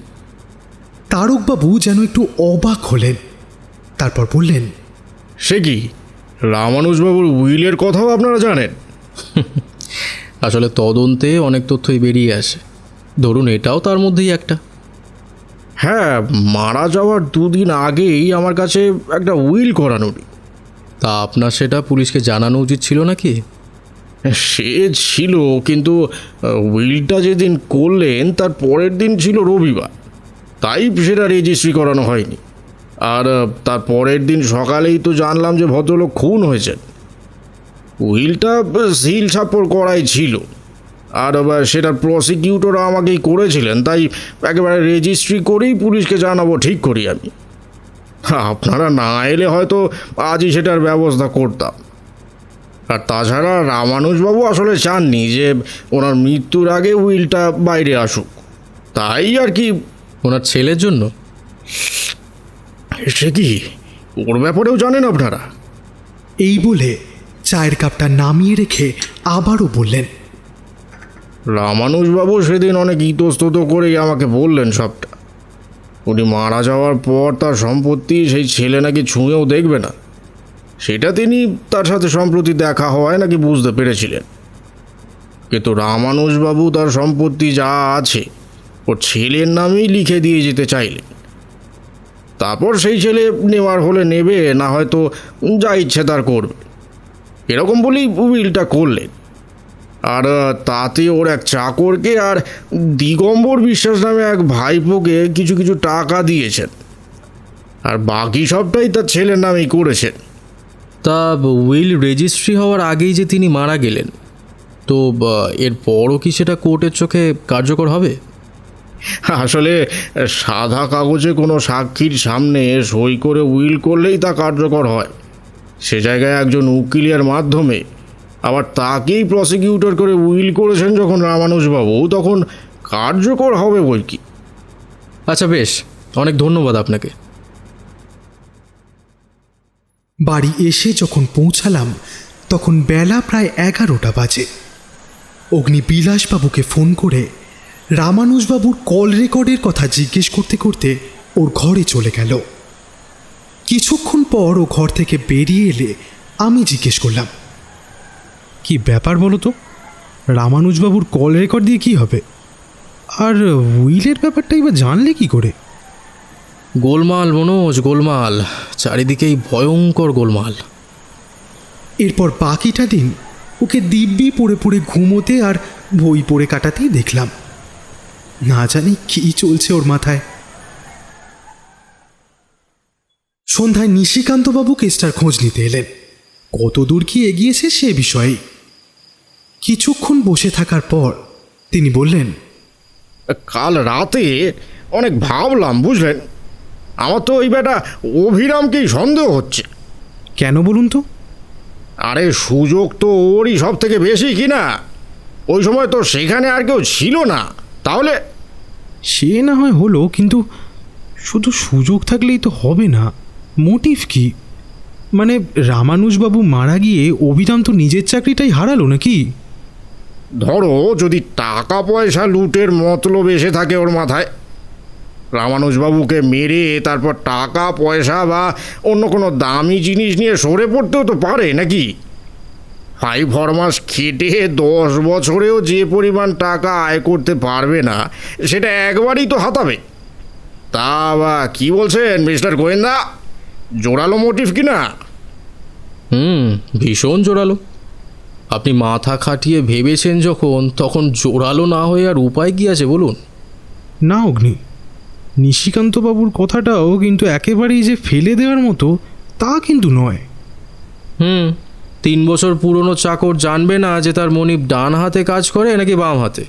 [SPEAKER 1] তারকবাবু যেন একটু অবাক হলেন, তারপর বললেন,
[SPEAKER 2] সে কি, রামানুজবাবুর উইলের কথাও আপনারা জানেন?
[SPEAKER 3] আসলে তদন্তে অনেক তথ্যই বেরিয়ে আসে, ধরুন এটাও তার মধ্যেই একটা।
[SPEAKER 2] হ্যাঁ, মারা যাওয়ার 2 দিন আগেই আমার কাছে একটা উইল করানো।
[SPEAKER 3] তা আপনার সেটা পুলিশকে জানানো উচিত ছিল নাকি?
[SPEAKER 2] সে ছিল, কিন্তু উইলটা যেদিন করলেন তার পরের দিন ছিল রবিবার, তাই সেটা রেজিস্ট্রি করানো হয়নি। আর তার পরের দিন সকালেই তো জানলাম যে ভদ্রলোক খুন হয়েছেন। উইলটা সিল ছাপ্পড় করাই ছিল, আর সেটার প্রসিকিউটর আমাকেই করেছিলেন, তাই একেবারে রেজিস্ট্রি করেই পুলিশকে জানাবো ঠিক করি আমি। আপনারা না এলে হয়তো আজই সেটার ব্যবস্থা করতাম। আর তাছাড়া রামানুজবাবু আসলে চাননি যে ওনার মৃত্যুর আগে উইলটা বাইরে আসুক, তাই আর কি।
[SPEAKER 3] ওনার ছেলের জন্য?
[SPEAKER 2] সে কি, ওর ব্যাপারেও জানেন আপনারা?
[SPEAKER 1] এই বলে চায়ের কাপটা নামিয়ে রেখে আবারও বললেন,
[SPEAKER 2] রামানুজবাবু সেদিন অনেক ইতস্তত করেই আমাকে বললেন সবটা। উনি মারা যাওয়ার পর তার সম্পত্তি সেই ছেলে নাকি ছুঁয়েও দেখবে না, সেটা তিনি তার সাথে সম্প্রতি দেখা হওয়ায় নাকি বুঝতে পেরেছিলেন। কিন্তু রামানুজবাবু তার সম্পত্তি যা আছে ওর ছেলের নামেই লিখে দিয়ে যেতে চাইলেন। তারপর সেই ছেলে নেওয়ার হলে নেবে, না হয়তো যা ইচ্ছে তার করবে, এরকম বলেই উইলটা করলেন। আর তাতে ওর এক চাকরকে আর দিগম্বর বিশ্বাস নামে এক ভাইপোকে কিছু কিছু টাকা দিয়েছেন, আর বাকি সবটাই তার ছেলের নামেই করেছেন।
[SPEAKER 3] তা উইল রেজিস্ট্রি হওয়ার আগেই যে তিনি মারা গেলেন, তো এরপরও কি সেটা কোর্টের চোখে কার্যকর হবে?
[SPEAKER 2] আসলে সাদা কাগজে কোনো সাক্ষীর সামনে সই করে উইল করলেই তা কার্যকর হয়। সে জায়গায় একজন উকিলের মাধ্যমে, আবার তাকেই প্রসিকিউটর করে উইল করেছেন যখন রামানুজবাবু, তখন কার্যকর হবে বই কি।
[SPEAKER 3] আচ্ছা বেশ, অনেক ধন্যবাদ আপনাকে।
[SPEAKER 1] বাড়ি এসে যখন পৌঁছালাম তখন বেলা প্রায় 11টা বাজে। অগ্নি বিলাসবাবুকে ফোন করে রামানুজবাবুর কল রেকর্ডের কথা জিজ্ঞেস করতে করতে ওর ঘরে চলে গেল। কিছুক্ষণ পর ও ঘর থেকে বেরিয়ে এলে আমি জিজ্ঞেস করলাম,
[SPEAKER 5] কি ব্যাপার বলো তো? রামানুজবাবুর কল রেকর্ড দিয়ে কি হবে? আর উইলের ব্যাপারটাই বা জানলে কি করে?
[SPEAKER 3] গোলমাল মনোজ, গোলমাল, চারিদিকেই ভয়ঙ্কর গোলমাল।
[SPEAKER 1] এরপর বাকিটা দিন ওকে দিব্যি পড়ে পড়ে ঘুমোতে আর বই পড়ে কাটাতেই দেখলাম। না জানি কি চলছে ওর মাথায়। সন্ধ্যায় নিশিকান্তবাবু কেসটার খোঁজ নিতে এলেন। কত দূর কি এগিয়েছে সে বিষয়ে কিছুক্ষণ বসে থাকার পর তিনি বললেন,
[SPEAKER 2] কাল রাতে অনেক ভাবলাম, বুঝলেন। আমার তো ওই বেটা অভিরামকেই সন্দেহ হচ্ছে।
[SPEAKER 5] কেন বলুন তো?
[SPEAKER 2] আরে সুযোগ তো ওরই সব থেকে বেশি, কি না? ওই সময় তো সেখানে আর কেউ ছিল না, তাহলে
[SPEAKER 5] সে না হয় হলো, কিন্তু শুধু সুযোগ থাকলেই তো হবে না। মোটিভ কি? মানে রামানুজবাবু মারা গিয়ে অভিরাম তো নিজের চাকরিটাই হারালো নাকি?
[SPEAKER 2] ধরো যদি টাকা পয়সা লুটের মতলব এসে থাকে ওর মাথায়, রামানুজবাবুকে মেরে তারপর টাকা পয়সা বা অন্য কোনো দামি জিনিস নিয়ে সরে পড়তেও তো পারে নাকি? 5 ফরমাস খেটে 10 বছরেও যে পরিমাণ টাকা আয় করতে পারবে না, সেটা একবারই তো হাতাবে। তা বা কী বলছেন মিস্টার গোয়েন্দা? জোরালো মোটিভ কি না?
[SPEAKER 3] ভীষণ জোরালো। আপনি মাথা খাটিয়ে ভেবেছেন যখন, তখন জোরালো না হয়ে আর উপায় কি আছে বলুন?
[SPEAKER 5] না অগ্নি, নিশিকান্তবাবুর কথাটাও কিন্তু একেবারেই যে ফেলে দেওয়ার মতো তা কিন্তু নয়।
[SPEAKER 3] 3 বছর পুরনো চাকর জানবে না যে তার মনিব ডান হাতে কাজ করে নাকি বাম হাতে?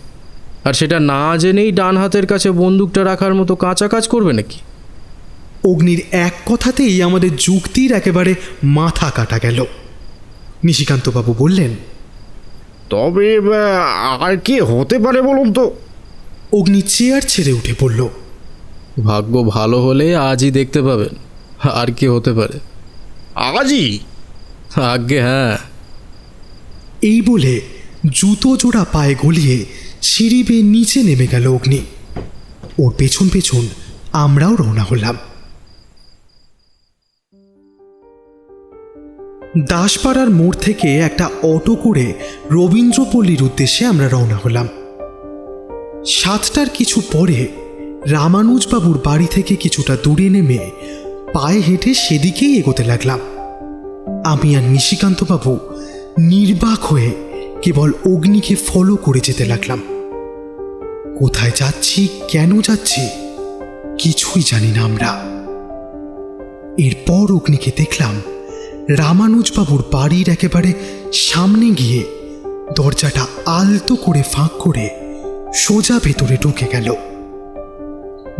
[SPEAKER 3] আর সেটা না জেনেই ডান হাতের কাছে বন্দুকটা রাখার মতো কাঁচা কাজ করবে নাকি?
[SPEAKER 1] অগ্নির এক কথাতেই আমাদের যুক্তির একেবারে মাথা কাটা গেল। নিশিকান্তবাবু বললেন,
[SPEAKER 2] তবে আর কি হতে পারে বলুন তো?
[SPEAKER 1] অগ্নি চেয়ার ছেড়ে উঠে পড়ল।
[SPEAKER 3] ভাগ্য ভালো হলে আজই দেখতে পাবেন আর কি হতে পারে।
[SPEAKER 2] আজই?
[SPEAKER 3] আজ্ঞে হ্যাঁ।
[SPEAKER 1] এই বলে জুতো জোড়া পায়ে গলিয়ে সিঁড়ি বেয়ে নিচে নেমে গেল অগ্নি। ওর পেছন পেছন আমরাও রওনা হলাম। দাসপাড়ার মোড় থেকে একটা অটো করে রবীন্দ্রপল্লীর উদ্দেশ্যে আমরা রওনা হলাম। 7টার কিছু পরে রামানুজবাবুর বাড়ি থেকে কিছুটা দূরে নেমে পায়ে হেঁটে সেদিকেই এগোতে লাগলাম। আমি আর নিশিকান্তবাবু নির্বাক হয়ে কেবল অগ্নিকে ফলো করে যেতে লাগলাম। কোথায় যাচ্ছি, কেন যাচ্ছি, কিছুই জানি না আমরা। এরপর অগ্নিকে দেখলাম রামানুজবাবুর বাড়ির একেবারে সামনে গিয়ে দরজাটা আলতো করে ফাঁক করে সোজা ভেতরে ঢুকে গেল।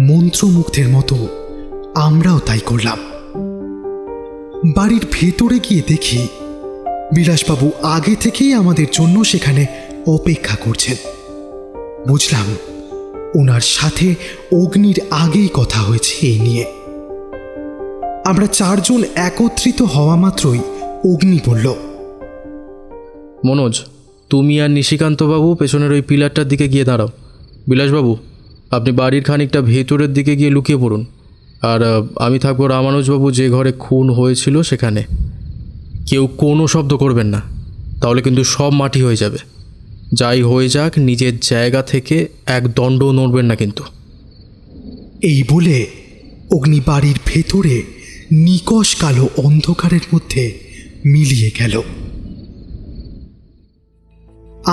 [SPEAKER 1] মন্ত্রমুগ্ধের মতো আমরাও তাই করলাম। বাড়ির ভেতরে গিয়ে দেখি বিলাসবাবু আগে থেকেই আমাদের জন্য সেখানে অপেক্ষা করছেন। বুঝলাম ওনার সাথে অগ্নির আগেই কথা হয়েছে এই নিয়ে। আমরা চারজন একত্রিত হওয়া মাত্রই অগ্নি বলল,
[SPEAKER 3] মনোজ, তুমি আর নিশিকান্তবাবু পেছনের ওই পিলারটার দিকে গিয়ে দাঁড়াও। বিলাসবাবু, আপনি বাড়ির খানিকটা ভেতরের দিকে গিয়ে লুকিয়ে পড়ুন। আর আমি থাকবো রামানুজবাবু যে ঘরে খুন হয়েছিল সেখানে। কেউ কোনো শব্দ করবেন না, তাহলে কিন্তু সব মাটি হয়ে যাবে। যাই হয়ে যাক, নিজের জায়গা থেকে এক দণ্ডও নড়বেন না কিন্তু।
[SPEAKER 1] এই বলে অগ্নি বাড়ির ভেতরে নিকষ কালো অন্ধকারের মধ্যে মিলিয়ে গেল।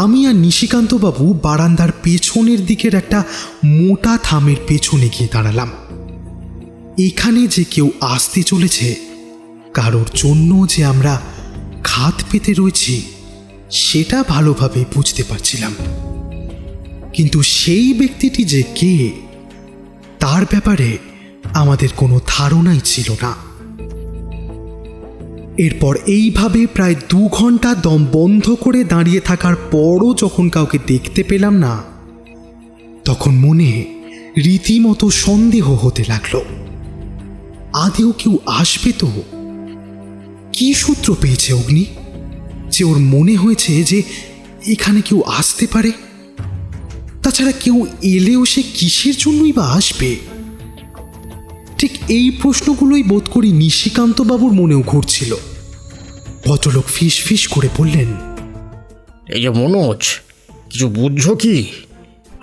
[SPEAKER 1] আমি আর নিশিকান্তবাবু বারান্দার পেছনের দিকের একটা মোটা থামের পেছনে গিয়ে দাঁড়ালাম। এখানে যে কেউ আসতে চলেছে, কারোর জন্য যে আমরা খাত পেতে রয়েছি, সেটা ভালোভাবে বুঝতে পারছিলাম। কিন্তু সেই ব্যক্তিটি যে কে, তার ব্যাপারে আমাদের কোনো ধারণাই ছিল না। এরপর এইভাবে প্রায় 2 ঘন্টা দম বন্ধ করে দাঁড়িয়ে থাকার পরও যখন কাউকে দেখতে পেলাম না, তখন মনে রীতিমতো সন্দেহ হতে লাগলো। আদেও কেউ আসবে তো? কি সূত্র পেয়েছে অগ্নি যে ওর মনে হয়েছে যে এখানে কেউ আসতে পারে? তাছাড়া কেউ এলেও সে কিসের জন্যই বা আসবে? ঠিক এই প্রশ্নগুলোই বোধ করি নিশিকান্তবাবুর মনেও ঘুরছিল। ভদ্রলোক ফিস ফিস করে বললেন,
[SPEAKER 2] এই যে মনোজ, কিছু বুঝছো কি?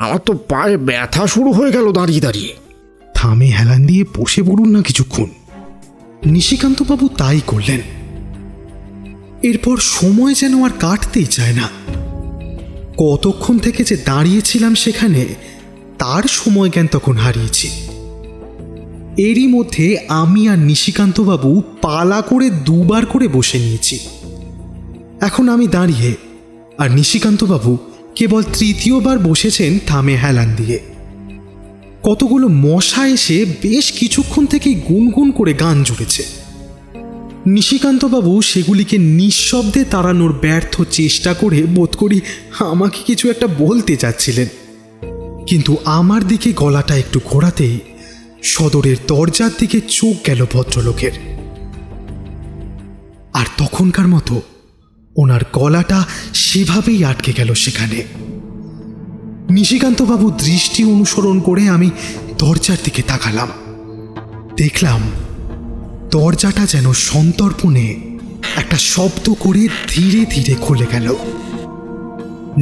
[SPEAKER 2] আমার তো পায়ে ব্যথা শুরু হয়ে গেল দাঁড়িয়ে দাঁড়িয়ে।
[SPEAKER 1] থামে হেলান দিয়ে বসে পড়ুন না কিছুক্ষণ। নিশিকান্তবাবু তাই করলেন। এরপর সময় যেন আর কাটতেই চায় না। কতক্ষণ থেকে যে দাঁড়িয়েছিলাম সেখানে, তার সময় জ্ঞান তখন হারিয়েছি। এরই মধ্যে আমি আর নিশিকান্তবাবু পালা করে 2 বার করে বসে নিয়েছি। এখন আমি দাঁড়িয়ে, আর নিশিকান্তবাবু কেবল 3য় বার বসেছেন থামে হেলান দিয়ে। কতগুলো মশা এসে বেশ কিছুক্ষণ থেকেই গুনগুন করে গান জুড়েছে। নিশিকান্তবাবু সেগুলিকে নিঃশব্দে তাড়ানোর ব্যর্থ চেষ্টা করে বোধ করি আমাকে কিছু একটা বলতে চাচ্ছিলেন। কিন্তু আমার দিকে গলাটা একটু ঘোরাতেই সদরের দরজার দিকে চোখ গেল ভদ্রলোকের। আর তখনকার মতো ওনার গলাটা সেভাবেই আটকে গেল সেখানে। নিশিকান্তবাবু দৃষ্টি অনুসরণ করে আমি দরজার দিকে তাকালাম। দেখলাম দরজাটা যেন সন্তর্পণে একটা শব্দ করে ধীরে ধীরে খুলে গেল।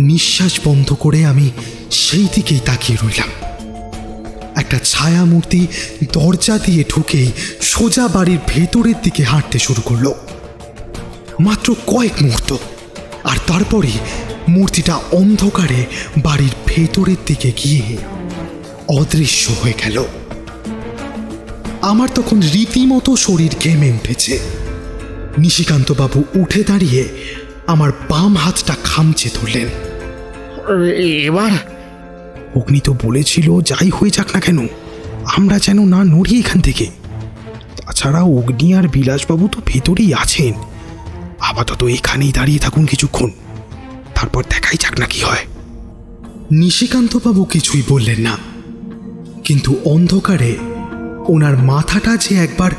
[SPEAKER 1] নিঃশ্বাস বন্ধ করে আমি সেই দিকেই তাকিয়ে রইলাম। একটা ছায়ামূর্তি দরজা দিয়ে ঢুকেই সোজা বাড়ির ভেতরের দিকে হাঁটতে শুরু করলো। মাত্র কয়েক মুহূর্ত, আর তারপরে মূর্তিটা অন্ধকারে বাড়ির ভেতরের দিকে গিয়ে অদৃশ্য হয়ে গেল। আমার তখন রীতিমতো শরীর ঘেমে উঠেছে। নিশিকান্তবাবু উঠে দাঁড়িয়ে আমার বাম হাতটা খামচে ধরলেন।
[SPEAKER 2] এবার
[SPEAKER 1] অগ্নি তো বলেছিল যাই হয়ে যাক না কেন আমরা যেন না নড়ি এখান থেকে। তাছাড়া অগ্নি আর বিলাসবাবু তো ভেতরেই আছেন। আপাতত এখানেই দাঁড়িয়ে থাকুন কিছুক্ষণ, তারপর দেখাই যাক না কি হয়। নিশিকান্তবাবু কিছুই বললেন না, কিন্তু অন্ধকারে ওনার মাথাটা যে একবার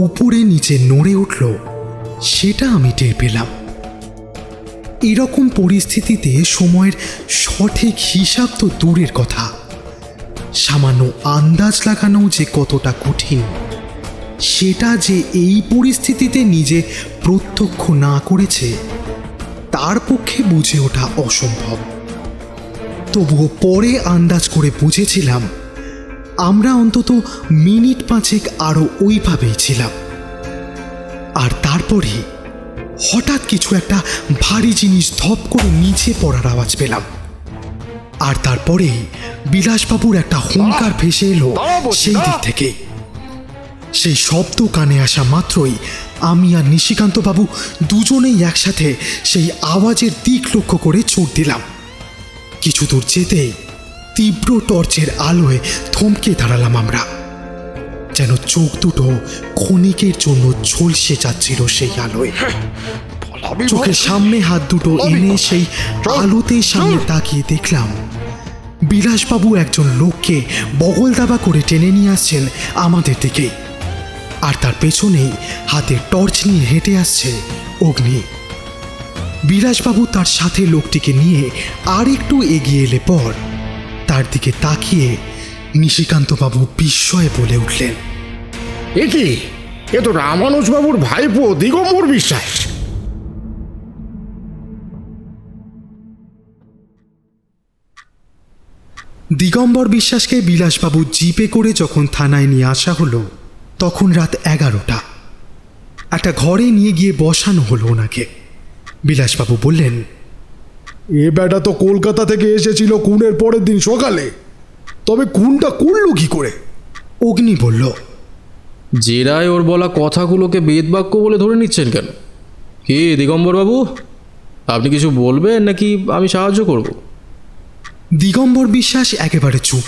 [SPEAKER 1] উপরে নিচে নড়ে উঠল সেটা আমি টের পেলাম। এরকম পরিস্থিতিতে সময়ের সঠিক হিসাব তো দূরের কথা, সামান্য আন্দাজ লাগানো যে কতটা কঠিন সেটা যে এই পরিস্থিতিতে নিজে প্রত্যক্ষ না করেছে তার পক্ষে বুঝে ওঠা অসম্ভব। তবুও পরে আন্দাজ করে বুঝেছিলাম আমরা অন্তত মিনিট 5 আরও ওইভাবেই ছিলাম। আর তারপরে হঠাৎ কিছু একটা ভারী জিনিস ধপ করে নিচে পড়ার আওয়াজ পেলাম। আর তারপরেই বিলাসবাবুর একটা হুঙ্কার ভেসে এলো সেই দিক থেকে। সেই শব্দ কানে আসা মাত্রই আমি আর নিশিকান্তবাবু দুজনেই একসাথে সেই আওয়াজের দিক লক্ষ্য করে ছুট দিলাম। কিছু দূর যেতেই তীব্র টর্চের আলোয় থমকে দাঁড়ালাম আমরা, যেন চোখ দুটো ক্ষণিকের জন্য ঝলসে যাচ্ছিল সেই আলোয়। চোখের সামনে হাত দুটো এনে সেই আলোতে সামনে তাকিয়ে দেখলাম বিলাসবাবু একজন লোককে বগল দাবা করে টেনে নিয়ে আসছেন আমাদের দিকে, আর তার পেছনেই হাতে টর্চ নিয়ে হেঁটে আসছে অগ্নি। বিলাসবাবু তার সাথে লোকটিকে নিয়ে আর একটু এগিয়ে এলে পর তার দিকে তাকিয়ে নিশিকান্তবাবু বিস্ময়ে বলে উঠলেন,
[SPEAKER 2] এ কি, এ তো রামানুজবাবুর ভাইপো দিগম্বর বিশ্বাস।
[SPEAKER 1] দিগম্বর বিশ্বাসকে বিলাসবাবু জিপে করে যখন থানায় নিয়ে আসা হলো তখন রাত 11টা। একটা ঘরে নিয়ে গিয়ে বসানো হলো ওনাকে। বিলাসবাবু বললেন,
[SPEAKER 4] এ বেটা তো কলকাতা থেকে এসেছিল খুনের পরের দিন সকালে, তবে খুনটা করলো কি করে?
[SPEAKER 1] অগ্নি বলল,
[SPEAKER 3] জেরায় ওর বলা কথাগুলোকে বেদবাক্য বলে ধরে নিচ্ছেন কেন? কি দিগম্বরবাবু, আপনি কিছু বলবেন নাকি আমি সাহায্য করব?
[SPEAKER 1] দিগম্বর বিশ্বাস একেবারে চুপ,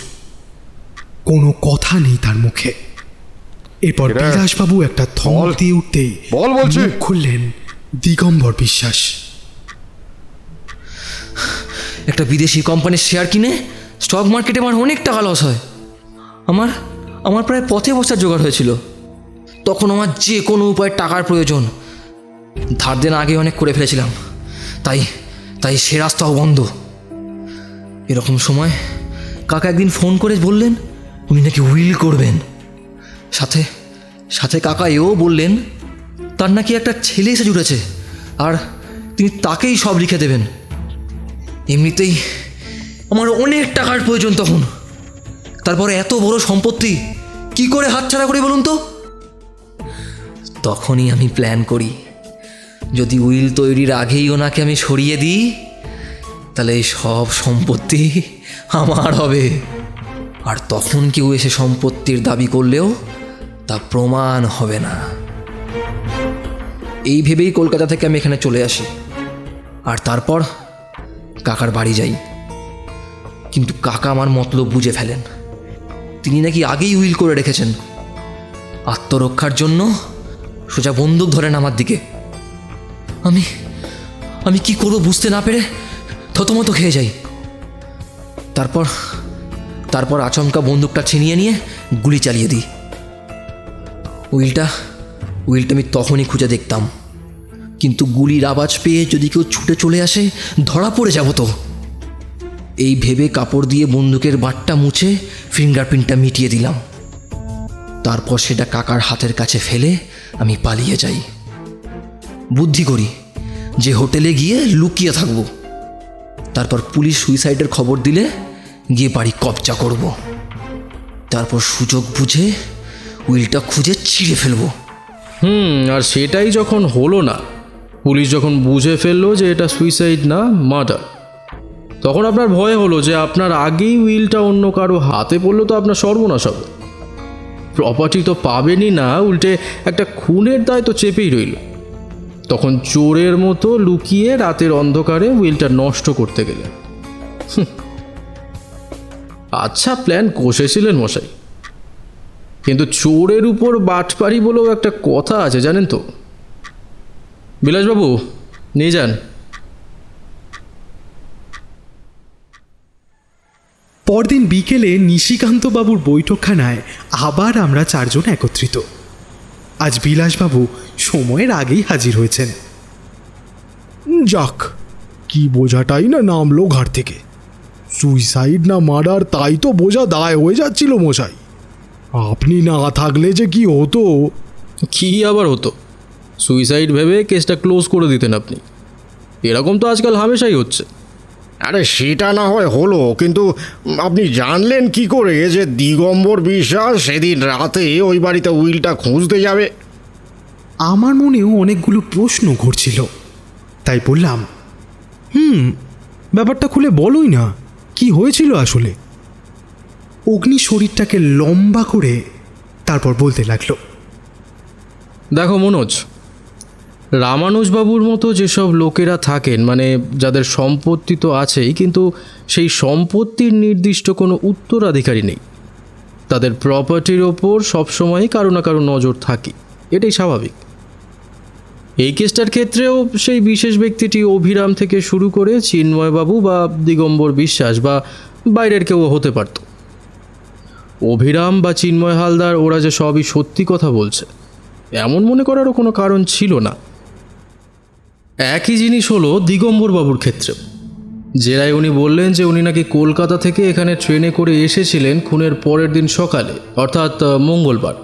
[SPEAKER 1] কোনো কথা নেই তার মুখে। এরপর বিলাসবাবু একটা ধমক দিয়ে উঠতেই মুখ খুললেন দিগম্বর বিশ্বাস।
[SPEAKER 8] একটা বিদেশি কোম্পানির শেয়ার কিনে স্টক মার্কেটে আমার অনেক টাকা লস হয়। আমার প্রায় পথে বসার জোগাড় হয়েছিল। তখন আমার যে কোনো উপায়ে টাকার প্রয়োজন। ধার দেনা আগে অনেক করে ফেলেছিলাম, তাই সে রাস্তাও বন্ধ। এরকম সময় কাকা একদিন ফোন করে বললেন উনি নাকি উইল করবেন। সাথে কাকা এও বললেন তার নাকি একটা ছেলে এসে জুটেছে আর তিনি তাকেই সব লিখে দেবেন। এমনিতেই আমার অনেক টাকার প্রয়োজন তখন, তারপরে এত বড় সম্পত্তি কি করে হাতছাড়া করি বলুন তো? তখনই আমি প্ল্যান করি, যদি উইল তৈরির আগেই ওনাকে আমি সরিয়ে দিই তাহলে এই সব সম্পত্তি আমার হবে, আর তখন কেউ এসে সম্পত্তির দাবি করলেও তা প্রমাণ হবে না। এই ভেবেই কলকাতা থেকে আমি এখানে চলে আসি, আর তারপর কাকার বাড়ি যাই। কিন্তু কাকা আমার মতলব বুঝে ফেলেন। তিনি নাকি আগেই উইল করে রেখেছেন। আত্মরক্ষার জন্য সোজা বন্দুক ধরেন আমার দিকে। আমি কি করবো বুঝতে না পেরে থতমত খেয়ে যাই। তারপর আচমকা বন্দুকটা ছিনিয়ে নিয়ে গুলি চালিয়ে দিই। উইলটা আমি তখনই খুঁজে দেখতাম, কিন্তু গুলির আওয়াজ পেয়ে যদি কেউ ছুটে চলে আসে ধরা পড়ে যাব তো। এই ভেবে কাপড় দিয়ে বন্দুকের বাটটা মুছে ফিঙ্গারপ্রিন্টটা মিটিয়ে দিলাম। তারপর সেটা কাকার হাতের কাছে ফেলে আমি পালিয়ে যাই। বুদ্ধি করি যে হোটেলে গিয়ে লুকিয়ে থাকব, তারপর পুলিশ সুইসাইডের খবর দিলে গিয়ে বাড়ি কবজা করব। তারপর সুযোগ বুঝে উইলটা খুঁজে ছিঁড়ে ফেলবো।
[SPEAKER 3] আর সেটাই যখন হলো না, পুলিশ যখন বুঝে ফেললো যে এটা সুইসাইড না মার্ডার, তখন আপনার ভয় হলো যে আপনার আগেই উইলটা অন্য কারো হাতে পড়লো তো আপনার সর্বনাশ হবে। প্রপার্টি তো পাবেনই না, উল্টে একটা খুনের দায় তো চেপেই রইল। তখন চোরের মতো লুকিয়ে রাতের অন্ধকারে উইলটা নষ্ট করতে গেলেন। আচ্ছা প্ল্যান কষেছিলেন মশাই, কিন্তু চোরের উপর বাটপাড়ি বলেও একটা কথা আছে জানেন তো। বিলাসবাবু নিয়ে যান।
[SPEAKER 1] পরদিন বিকেলে নিশিকান্তবাবুর বৈঠকখানায় আবার আমরা চারজন একত্রিত। আজ বিলাসবাবু সময়ের আগেই হাজির হয়েছেন।
[SPEAKER 4] যাক, কি বোঝাটাই না নামলো ঘাট থেকে। সুইসাইড না মার্ডার তাই তো বোঝা দায় হয়ে যাচ্ছিল মশাই। আপনি না থাকলে যে কি হতো।
[SPEAKER 3] কি আবার হতো? সুইসাইড ভেবে কেসটা ক্লোজ করে দিতেন আপনি। এরকম তো আজকাল হামেশাই হচ্ছে।
[SPEAKER 2] আরে সেটা না হয় হলো, কিন্তু আপনি জানলেন কি করে যে দিগম্বর বিশ্বাস সেদিন রাতে ওই বাড়িতে উইলটা খুঁজতে যাবে?
[SPEAKER 1] আমার মনেও অনেকগুলো প্রশ্ন ঘুরছিল, তাই বললাম,
[SPEAKER 5] ব্যাপারটা খুলে বলোই না, কি হয়েছিল আসলে?
[SPEAKER 1] অগ্নি শরীরটাকে লম্বা করে তারপর বলতে লাগলো,
[SPEAKER 3] দেখো মনোজ, রামানুজবাবুর মতো যেসব লোকেরা থাকেন, মানে যাদের সম্পত্তি তো আছেই, কিন্তু সেই সম্পত্তির নির্দিষ্ট কোনো উত্তরাধিকারী নেই, তাদের প্রপার্টির ওপর সবসময়ই কারো না কারো নজর থাকে, এটাই স্বাভাবিক। এই কেসটার ক্ষেত্রেও সেই বিশেষ ব্যক্তিটি অভিরাম থেকে শুরু করে চিন্ময়বাবু বা দিগম্বর বিশ্বাস বা বাইরের কেউ হতে পারত। অভিরাম বা চিন্ময় হালদার ওরা যে সবই সত্যি কথা বলছে এমন মনে করারও কোনো কারণ ছিল না। একই জিনিস হলো দিগম্বরবাবুর ক্ষেত্রে। জেরায় উনি বললেন যে উনি নাকি কলকাতা থেকে এখানে ট্রেনে করে এসেছিলেন খুনের পরের দিন সকালে, অর্থাৎ মঙ্গলবার।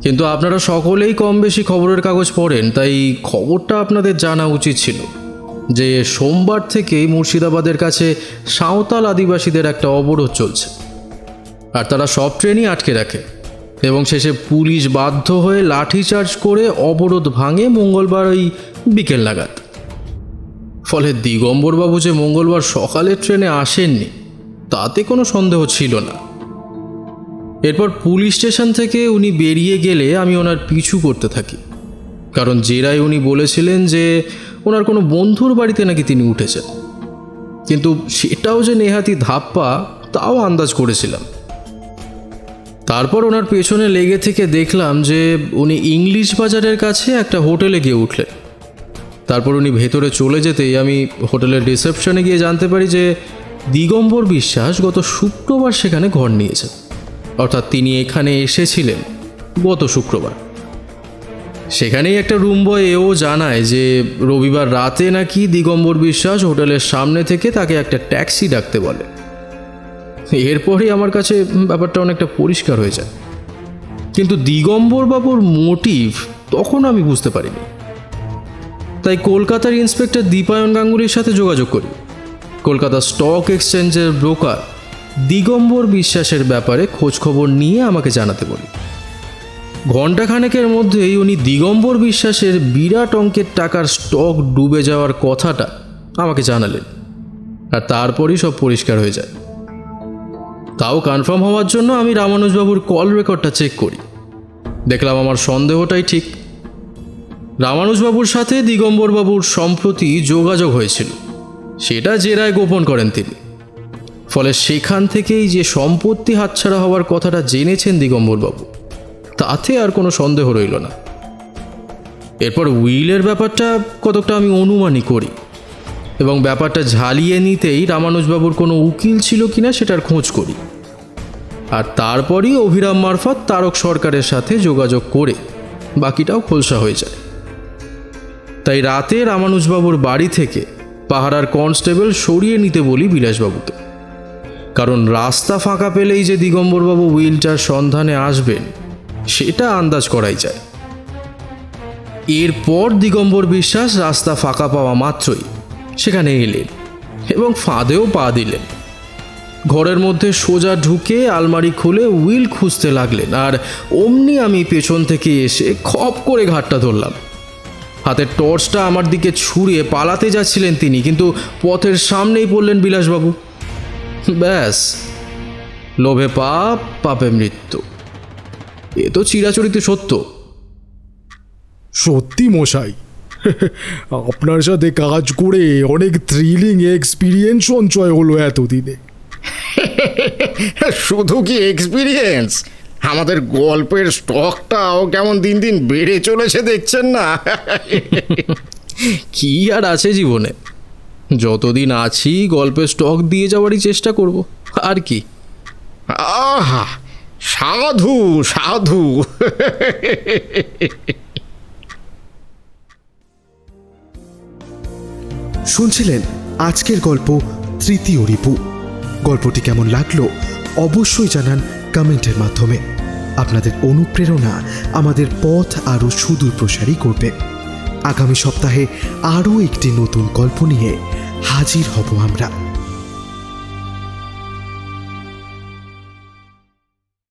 [SPEAKER 3] কিন্তু আপনারা সকলেই কম বেশি খবরের কাগজ পড়েন, তাই খবরটা আপনাদের জানা উচিত ছিল যে সোমবার থেকেই মুর্শিদাবাদের কাছে সাঁওতাল আদিবাসীদের একটা অবরোধ চলছে, আর তারা সব ট্রেনই আটকে রাখে এবং শেষে পুলিশ বাধ্য হয়ে লাঠিচার্জ করে অবরোধ ভাঙে মঙ্গলবার ওই বিকেল নাগাদ। ফলে দিগম্বরবাবু যে মঙ্গলবার সকালের ট্রেনে আসেননি তাতে কোনো সন্দেহ ছিল না। এরপর পুলিশ স্টেশন থেকে উনি বেরিয়ে গেলে আমি ওনার পিছু করতে থাকি, কারণ জেরায় উনি বলেছিলেন যে ওনার কোনো বন্ধুর বাড়িতে নাকি তিনি উঠেছেন, কিন্তু সেটাও যে নেহাতি ধাপ্পা তাও আন্দাজ করেছিলাম। তারপর ওনার পেছনে লেগে থেকে দেখলাম যে উনি ইংলিশ বাজারের কাছে একটা হোটেলে গিয়ে উঠলেন। তারপর উনি ভেতরে চলে যেতেই আমি হোটেলের রিসেপশনে গিয়ে জানতে পারি যে দিগম্বর বিশ্বাস গত শুক্রবার সেখানে ঘর নিয়েছেন, অর্থাৎ তিনি এখানে এসেছিলেন গত শুক্রবার। সেখানেই একটা রুম বয় এও জানায় যে রবিবার রাতে নাকি দিগম্বর বিশ্বাস হোটেলের সামনে থেকে তাকে একটা ট্যাক্সি ডাকতে বলে। এরপরই আমার কাছে ব্যাপারটা অনেকটা পরিষ্কার হয়ে যায়, কিন্তু দিগম্বরবাবুর মোটিভ তখন আমি বুঝতে পারিনি। তাই কলকাতার ইন্সপেক্টর দীপায়ন গাঙ্গুলির সাথে যোগাযোগ করি। কলকাতা স্টক এক্সচেঞ্জের ব্রোকার দিগম্বর বিশ্বাসের ব্যাপারে খোঁজখবর নিয়ে আমাকে জানাতে বলি। ঘণ্টাখানেকের মধ্যেই উনি দিগম্বর বিশ্বাসের বিরাট অঙ্কের টাকার স্টক ডুবে যাওয়ার কথাটা আমাকে জানালেন, আর তারপরই সব পরিষ্কার হয়ে যায়। তাও কনফার্ম হওয়ার জন্য আমি রামানুজবাবুর কল রেকর্ডটা চেক করি। দেখলাম আমার সন্দেহটাই ঠিক। রামানুজবাবুর সাথে দিগম্বরবাবুর সম্প্রতি যোগাযোগ হয়েছিল, সেটা জেরায় গোপন করেন তিনি। ফলে সেখান থেকেই যে সম্পত্তি হাতছাড়া হওয়ার কথাটা জেনেছেন দিগম্বরবাবু, তাতে আর কোনো সন্দেহ রইল না। এরপর উইলের ব্যাপারটা কতকটা আমি অনুমানই করি, এবং ব্যাপারটা ঝালিয়ে নিতেই রামানুজবাবুর কোনো উকিল ছিল কিনা সেটার খোঁজ করি, আর তারপরই অভিরাম মারফত তারক সরকারের সাথে যোগাযোগ করে বাকিটাও খোলসা হয়ে যায়। তাই রাতে রামানুজবাবুর বাড়ি থেকে পাহারার কনস্টেবল সরিয়ে নিতে বলি বিলাসবাবুকে, কারণ রাস্তা ফাঁকা পেলেই যে দিগম্বরবাবু উইলটার সন্ধানে আসবেন সেটা আন্দাজ করাই যায়। এরপর দিগম্বর বিশ্বাস রাস্তা ফাঁকা পাওয়া মাত্রই সেখানে এলেন এবং ফাঁদেও পা দিলেন। ঘরের মধ্যে সোজা ঢুকে আলমারি খুলে উইল খুঁজতে লাগলেন, আর অমনি আমি পেছন থেকে এসে খপ করে ঘাটটা ধরলাম। হাতের টর্চটা আমার দিকে ছুঁড়ে পালাতে যাচ্ছিলেন তিনি, কিন্তু পথের সামনেই পড়লেন বিলাসবাবু। ব্যাস, লোভে পাপ, পাপে মৃত্যু। এ তো চিরাচরিত সত্য।
[SPEAKER 4] সত্যি মশাই, আপনার সাথে কাজ করে অনেক থ্রিলিং এক্সপিরিয়েন্স সঞ্চয় হলো এতদিনে।
[SPEAKER 2] শুধু কি এক্সপিরিয়েন্স, আমাদের গল্পের স্টকটাও কেমন দিন দিন বেড়ে চলেছে দেখছেন না?
[SPEAKER 3] কি আর আছে জীবনে, যতদিন আছি গল্পের স্টক দিয়ে যাওয়ারই চেষ্টা করব, আর কি।
[SPEAKER 2] আহা, সাধু সাধু।
[SPEAKER 1] শুনছিলেন আজকের গল্প তৃতীয় রিপু। গল্পটি কেমন লাগলো অবশ্যই জানান কমেন্টের মাধ্যমে। আপনাদের অনুপ্রেরণা আমাদের পথ আরও সুদূর প্রসারী করবে। আগামী সপ্তাহে আরও একটি নতুন গল্প নিয়ে হাজির হব আমরা।